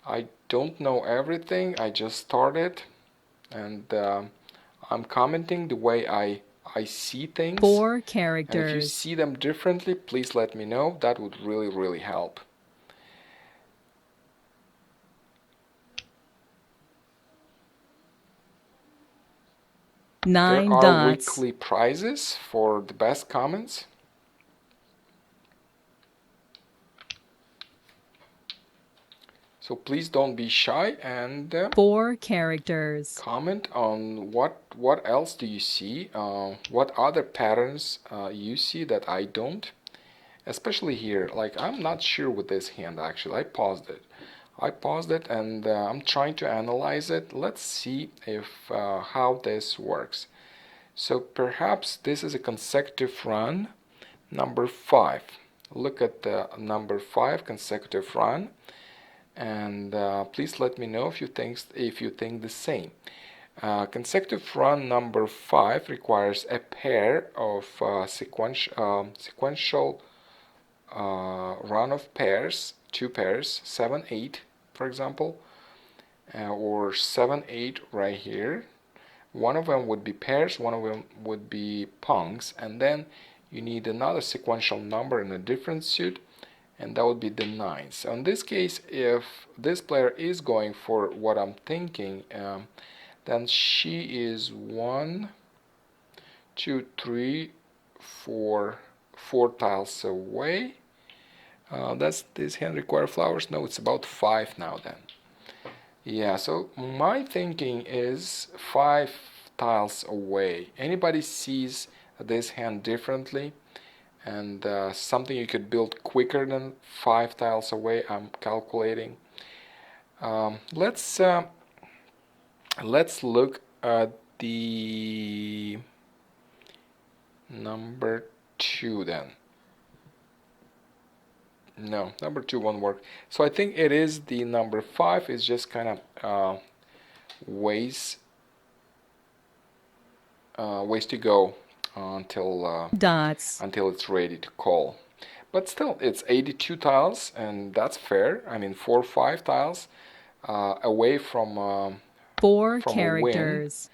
I don't know everything. I just started, and I'm commenting the way I see things. 4 And if you characters. see them differently, please let me know. That would really, really help. Nine There are dots. weekly prizes for the best comments. So please don't be shy and 4 characters. comment on what else do you see, what other patterns you see that I don't. Especially here, like I'm not sure with this hand actually. I paused it and I'm trying to analyze it. Let's see if how this works. So perhaps this is a consecutive run, number 5. Look at the number 5 consecutive run, and please let me know if you think the same. Consecutive run number 5 requires a pair of sequential run of pairs, 2 pairs, 7, 8, for example, or 7, 8 right here. One of them would be pairs, one of them would be pungs, and then you need another sequential number in a different suit, and that would be the 9. So in this case, if this player is going for what I'm thinking, then she is 1, 2, 3, 4 tiles away. Does this hand require flowers? No, it's about 5 now then. Yeah, so my thinking is 5 tiles away. Anybody sees this hand differently and something you could build quicker than 5 tiles away? I'm calculating. Let's look at the number 2 then. No, number 2 won't work. So I think it is the number 5 is just kind of ways to go until Dots. it's ready to call. But still, it's 82 tiles, and that's fair. I mean, 4 or 5 tiles away from 4 from a win, characters.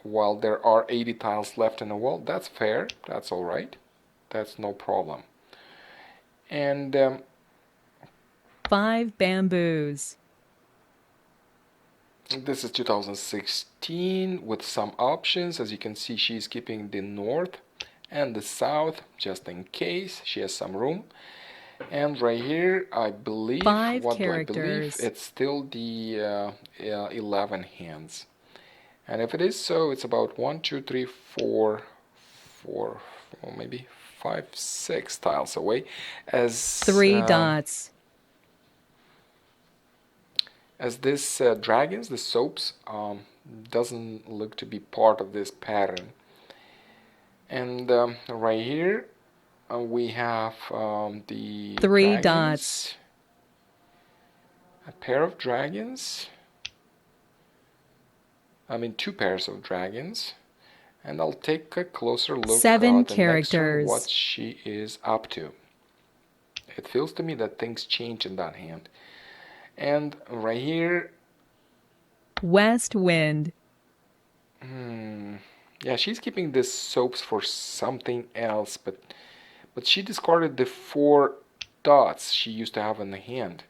while there are 80 tiles left in the wall. That's fair. That's all right. That's no problem. And 5 bamboos. this is 2016 with some options. As you can see, she's keeping the north and the south just in case. She has some room. And right here, I believe, 5 what characters. do I believe? It's still the 11 hands. And if it is so, it's about 1, 2, 3, 4, maybe 5, 6 tiles away. As 3 dots. As this dragons, the soaps, doesn't look to be part of this pattern. And right here, we have the 3 dragons, dots. a pair of dragons. I mean, 2 pairs of dragons. And I'll take a closer look 7 the characters. next one, what she is up to. It feels to me that things change in that hand. And right here, West wind. Yeah, she's keeping the soaps for something else, but she discarded the 4 dots she used to have in the hand.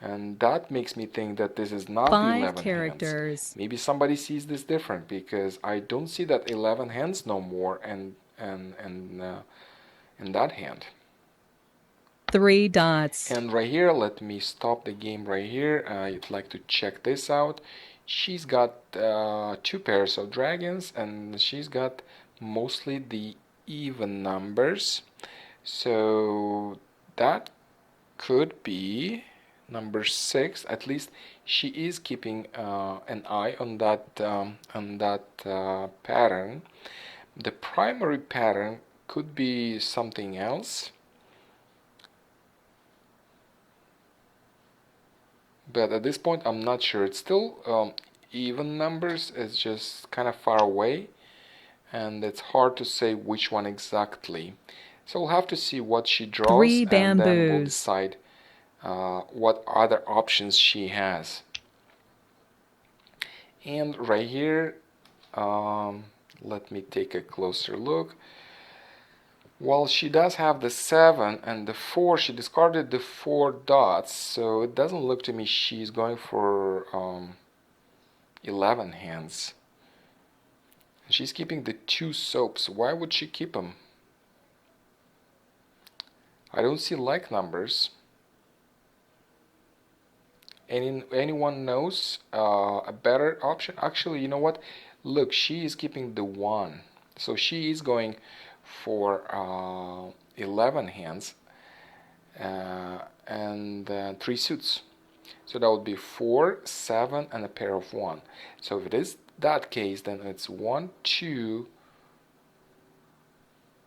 And that makes me think that this is not the 5 11 hands. characters. Maybe somebody sees this different because I don't see that 11 hands no more and in that hand. 3 dots. And right here, let me stop the game right here. I'd like to check this out. She's got 2 pairs of dragons and she's got mostly the even numbers. So that could be number 6. At least she is keeping an eye on that pattern. The primary pattern could be something else, but at this point I'm not sure. It's still even numbers. It's just kind of far away and it's hard to say which one exactly. So we'll have to see what she draws 3 and then we'll bamboos. decide what other options she has. And right here, let me take a closer look. Well, she does have the 7 and the 4. She discarded the 4 dots, so it doesn't look to me she's going for 11 hands. She's keeping the 2 soaps. Why would she keep them? I don't see like numbers. Anyone knows a better option? Actually, you know what? Look, she is keeping the 1. So she is going for 11 hands and 3 suits. So that would be 4, 7, and a pair of 1. So if it is that case, then it's 1, 2,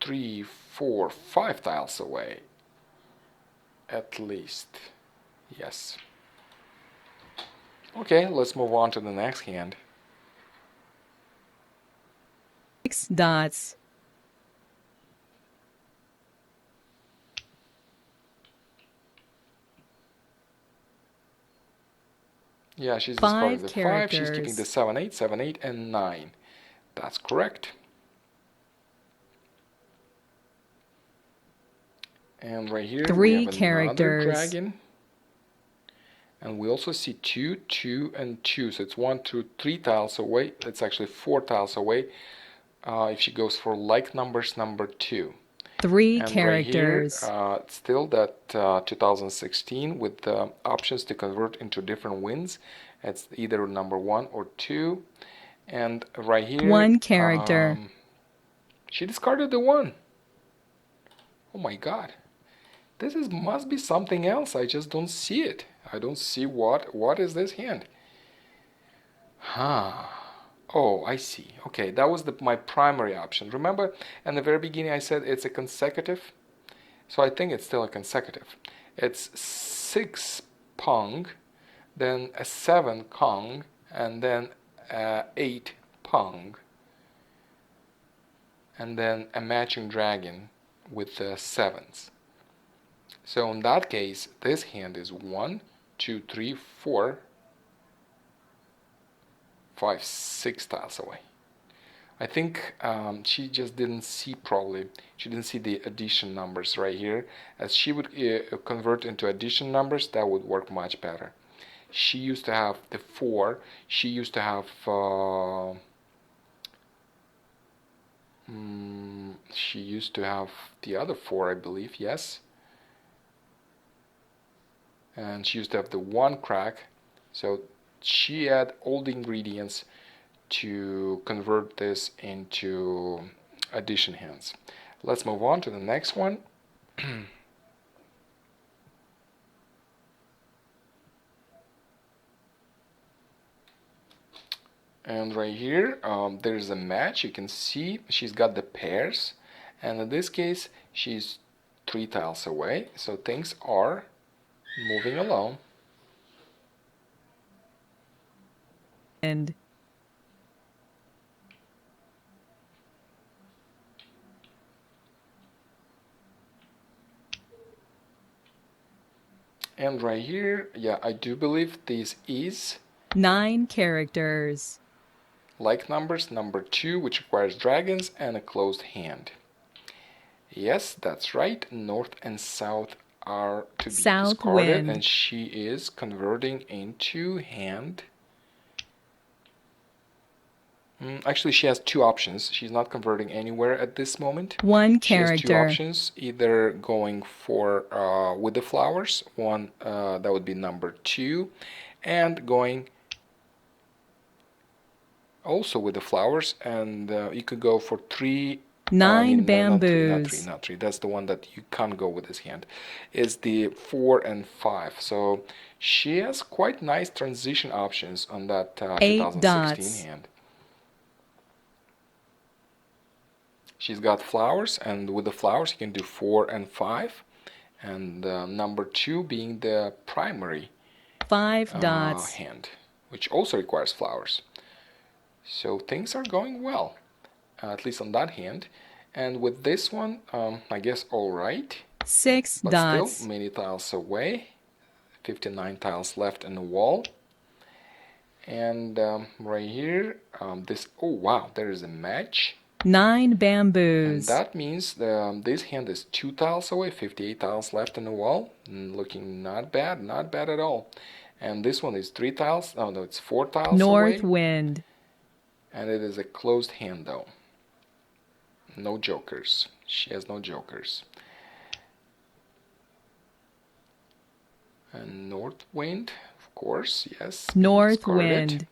3, 4, 5 tiles away. At least. Yes. Okay, let's move on to the next hand. 6 dots. Yeah, she's discarding 5 the 5. She's keeping characters. the 7, 8, 7, 8, and 9. That's correct. And right here 3 we have another characters. dragon. And we also see 2, 2, and 2. So it's 1, 2, 3 tiles away. It's actually 4 tiles away if she goes for like numbers number 2. 3 And characters. right here, still that 2016 with the options to convert into different wins. It's either number 1 or 2. And right here, 1 character. She discarded the 1. Oh my god. This must be something else. I just don't see it. I don't see what is this hand. Huh. Oh, I see. Okay, that was my primary option. Remember, in the very beginning I said it's a consecutive? So I think it's still a consecutive. It's 6 pong, then a 7 kong, and then 8 pong, and then a matching dragon with the 7s. So in that case, this hand is 1, 2, 3, 4, 5, 6 tiles away. I think she just didn't see probably. She didn't see the addition numbers right here. As she would convert into addition numbers, that would work much better. She used to have the 4. She used to have she used to have the other 4, I believe. Yes. And she used to have the 1 crack. So she had all the ingredients to convert this into addition hands. Let's move on to the next one. And right here, there's a match. You can see she's got the pairs. And in this case, she's 3 tiles away. So things are moving along. And right here, yeah, I do believe this is 9 characters. like numbers, number 2, which requires dragons, and a closed hand. Yes, that's right. North and south are to be South discarded, wind. and she is converting into hand. Actually, she has 2 options. She's not converting anywhere at this moment. One She has 2 character. options, either going for with the flowers, one that would be number 2, and going also with the flowers, and you could go for 3. Nine Not three, bamboos. not three. That's the one that you can't go with this hand. Is the 4 and 5. So she has quite nice transition options on that 8 2016 dots. hand. She's got flowers, and with the flowers you can do 4 and 5, and number 2 being the primary 5 dots. hand, which also requires flowers. So things are going well, at least on that hand. And with this one, I guess all right. 6 But dots. still, many tiles away. 59 tiles left in the wall. And right here, this, oh wow, there is a match. 9 And bamboos. that means this hand is 2 tiles away, 58 tiles left in the wall. Looking not bad at all. And this one is 3 tiles, oh no, it's 4 tiles North away. wind. And it is a closed hand though. No jokers. She has no jokers. And north wind, of course, yes. North discarded. wind.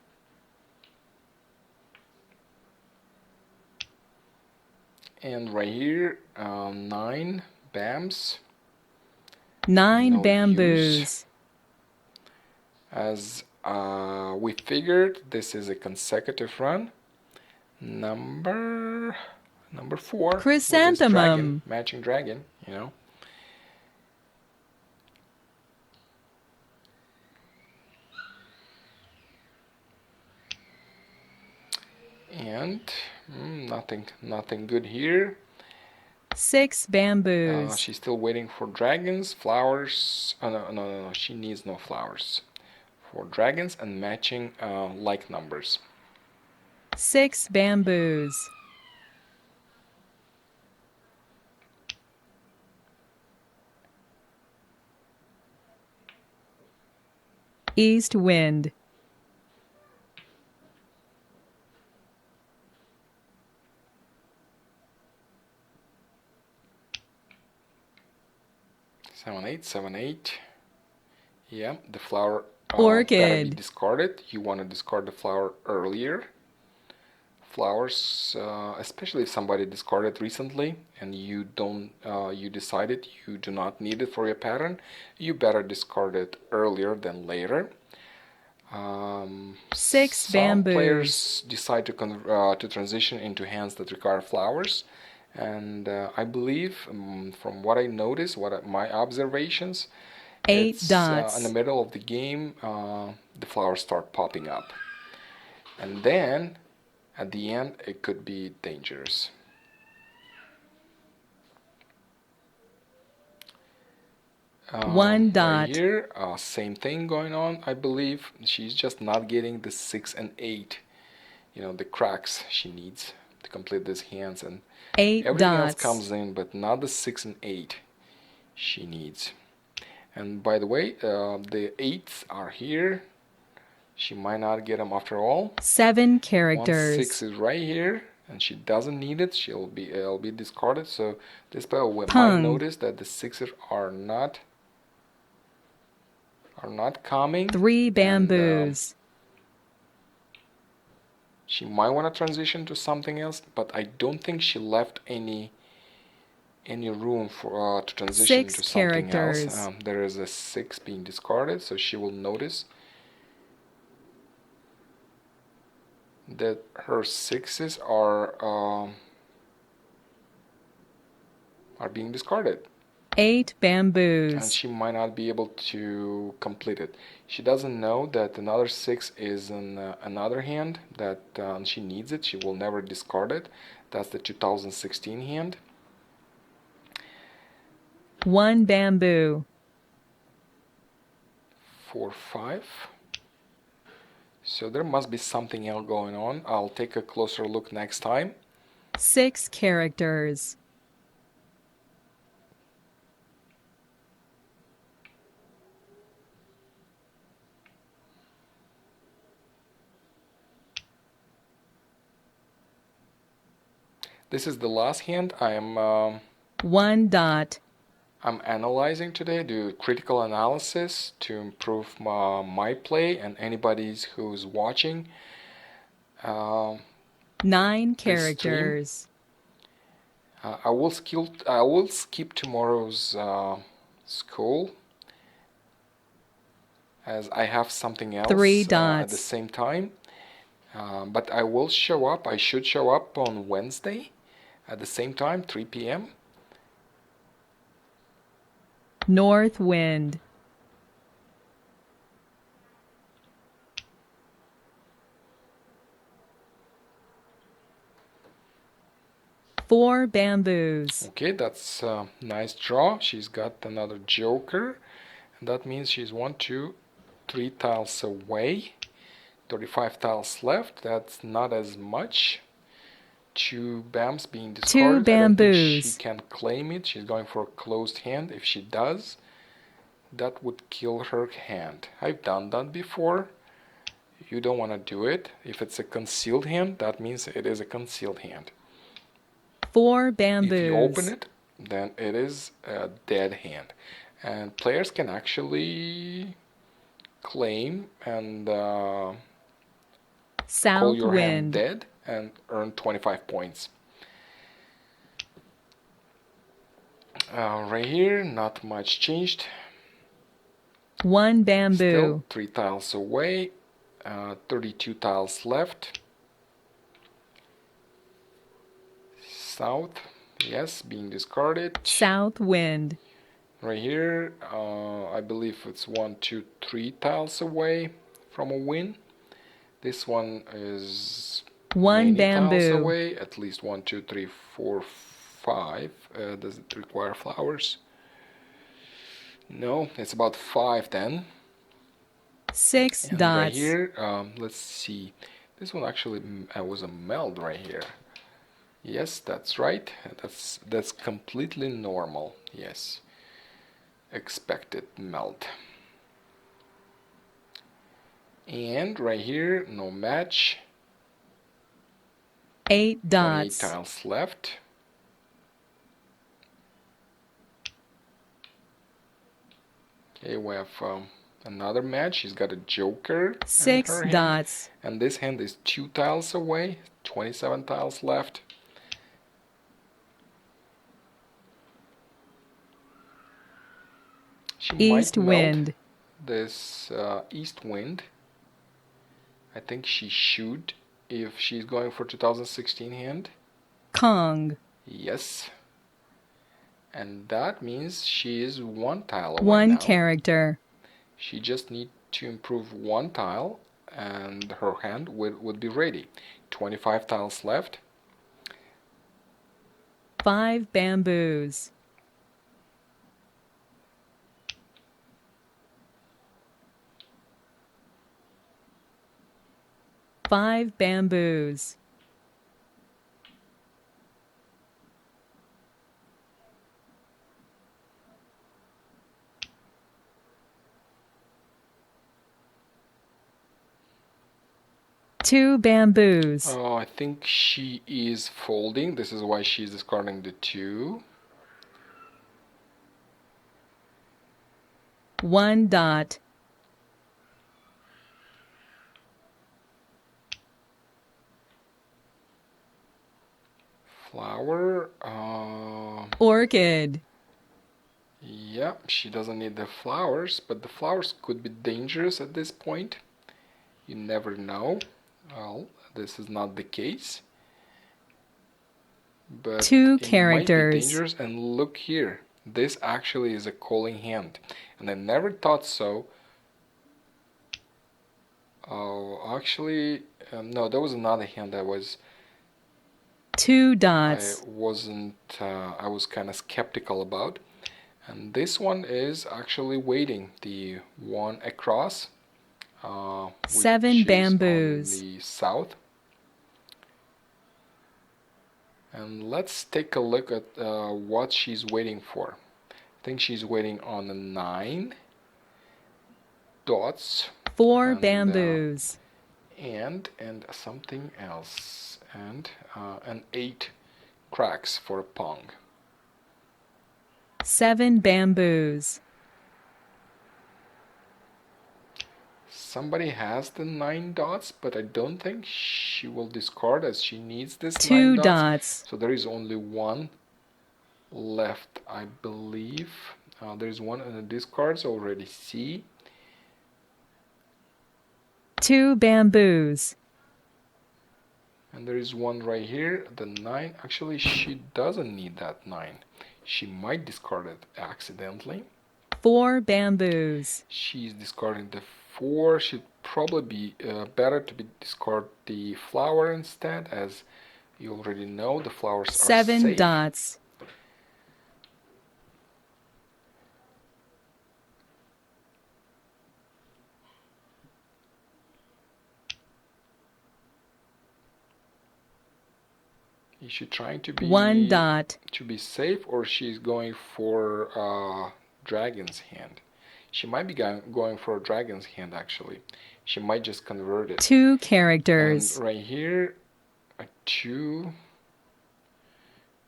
And right here, 9 bams. 9 No bamboos. use. As we figured, this is a consecutive run. Number 4. with this Chrysanthemum. dragon, matching dragon, you know. And nothing good here. 6 bamboos. She's still waiting for dragons, flowers. Oh, no. She needs no flowers. For dragons and matching like numbers. 6 bamboos. East wind. Seven, eight. Yeah, the flower Orchid. gotta be discarded. You want to discard the flower earlier. Flowers, especially if somebody discarded recently and you don't, you decided you do not need it for your pattern, you better discard it earlier than later. 6 some bamboos. players decide to transition into hands that require flowers, and I believe from what I noticed, my observations, 8 it's dots. in the middle of the game the flowers start popping up, and then at the end it could be dangerous. One dot. Right here, same thing going on, I believe. She's just not getting the 6 and 8, the cracks she needs to complete these hands, and 8 everything else dots. comes in, but not the 6 and 8 she needs. And by the way, the 8s are here. She might not get them after all. 7 One characters. 6 is right here, and she doesn't need it. It'll be discarded. So this player might Pung. notice that the 6s are not coming. 3 bamboos. And, she might want to transition to something else, but I don't think she left any room for to transition 6 to something characters. else. There is a 6 being discarded, so she will notice that her 6s are being discarded. 8 bamboos. And she might not be able to complete it. She doesn't know that another 6 is in another hand, that she needs it. She will never discard it. That's the 2016 hand. 1 bamboo. 4, 5. So there must be something else going on. I'll take a closer look next time. 6 characters. This is the last hand. I'm 1 dot. I'm analyzing today, do critical analysis to improve my play and anybody's who's watching 9 this stream. characters. I will skip tomorrow's school as I have something else 3 at the dots. same time. But I will show up. I should show up on Wednesday at the same time, 3 p.m. North wind. 4 bamboos. Okay, that's a nice draw. She's got another joker. And that means she's 1, 2, 3 tiles away. 35 tiles left. That's not as much. 2 bams being discarded. 2 I don't think bamboos. she can claim it. She's going for a closed hand. If she does, that would kill her hand. I've done that before. You don't want to do it. If it's a concealed hand, that means it is a concealed hand. 4 bamboos. If you open it, then it is a dead hand. And players can actually claim and call South your hand wind. dead and earn 25 points. Right here, not much changed. 1 bamboo. Still 3 tiles away, 32 tiles left. South, yes, being discarded. South wind. Right here, I believe it's 1, 2, 3 tiles away from a win. This one is 1 many tiles bamboo. away, at least 1, 2, 3, 4, 5. Does it require flowers? No, it's about 5 then. 6 And dots. right here, let's see. This one actually was a meld right here. Yes, that's right. That's completely normal. Yes, expected melt. And right here, no match. 8 28 dots. tiles left. Okay, we have another match. She's got a joker in 6 her hand. dots. And this hand is 2 tiles away. 27 tiles left. She East might meld wind. this east wind. I think she should if she's going for 2016 hand. Kong. Yes. And that means she is 1 tile away 1 now. character. She just needs to improve 1 tile and her hand would be ready. 25 tiles left. 5 bamboos. Five bamboos. Two bamboos. Oh, I think she is folding. This is why she's discarding the 2. 1 dot. Flower. Orchid. Yeah, she doesn't need the flowers, but the flowers could be dangerous at this point. You never know. Well, this is not the case. But 2 it characters. might be dangerous. And look here. This actually is a calling hand. And I never thought so. Oh, actually, no, there was another hand that was... 2 dots. I was kind of skeptical about. And this one is actually waiting. The one across. 7 which bamboos. is on the south. And let's take a look at what she's waiting for. I think she's waiting on the 9 dots. 4 bamboos. And something else. And 8 cracks for a pong. 7 bamboos. Somebody has the 9 dots, but I don't think she will discard as she needs this 2 9 dots. dots. So there is only one left, I believe. There's one in the discards already. See? 2 bamboos. And there is one right here, the 9. Actually, she doesn't need that 9. She might discard it accidentally. 4 bamboos. She's discarding the 4. Should probably be better to discard the flower instead, as you already know the flowers are 7 safe. dots. Is she trying to be 1 dot. to be safe, or she's going for dragon's hand? She might be going for a dragon's hand actually. She might just convert it. 2 characters. And right here, a 2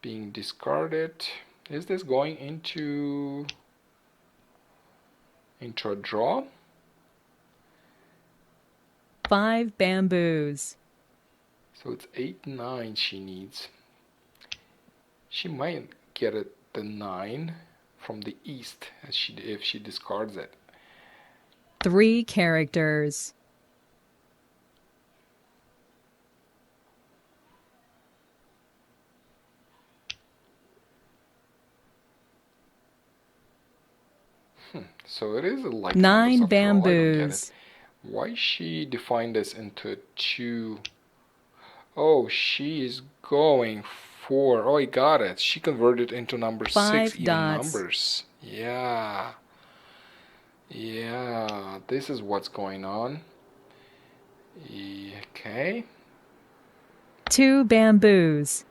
being discarded. Is this going into a draw? 5 bamboos. So it's 8, 9 she needs. She might get it the 9 from the east if she discards it. 3 characters. So it is a like 9 bamboos. I don't get bamboos. it. Why she defined this into 2? Oh, she is going for. Oh, I got it. She converted into number 5 6 even dots. numbers. Yeah. Yeah, this is what's going on. Okay. 2 bamboos.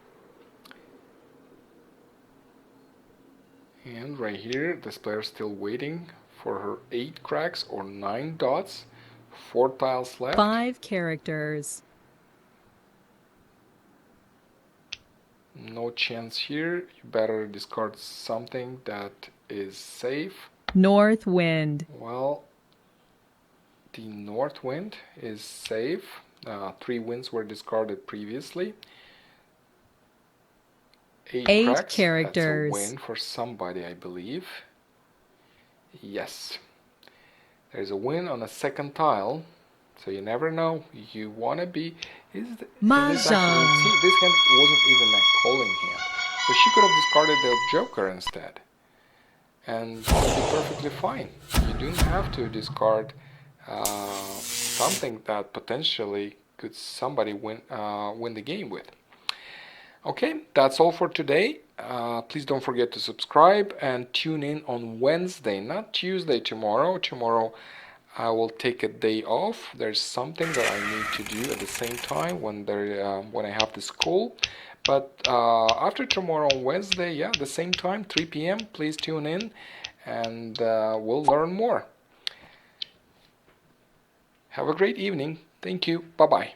And right here, this player is still waiting for her 8 cracks or 9 dots. 4 tiles left. 5 characters. No chance here. You better discard something that is safe. North wind. Well, the north wind is safe. 3 winds were discarded previously. 8 cracks. characters. That's a win for somebody, I believe. Yes. There's a win on the second tile. So you never know. You want to be... Mahjong. See, this hand wasn't even a calling hand. So she could have discarded the joker instead. And that would be perfectly fine. You don't have to discard something that potentially could somebody win the game with. Okay, that's all for today. Please don't forget to subscribe and tune in on Wednesday, not Tuesday tomorrow. Tomorrow I will take a day off. There's something that I need to do at the same time when I have the school. But after tomorrow on Wednesday, yeah, the same time, 3 p.m., please tune in and we'll learn more. Have a great evening. Thank you. Bye-bye.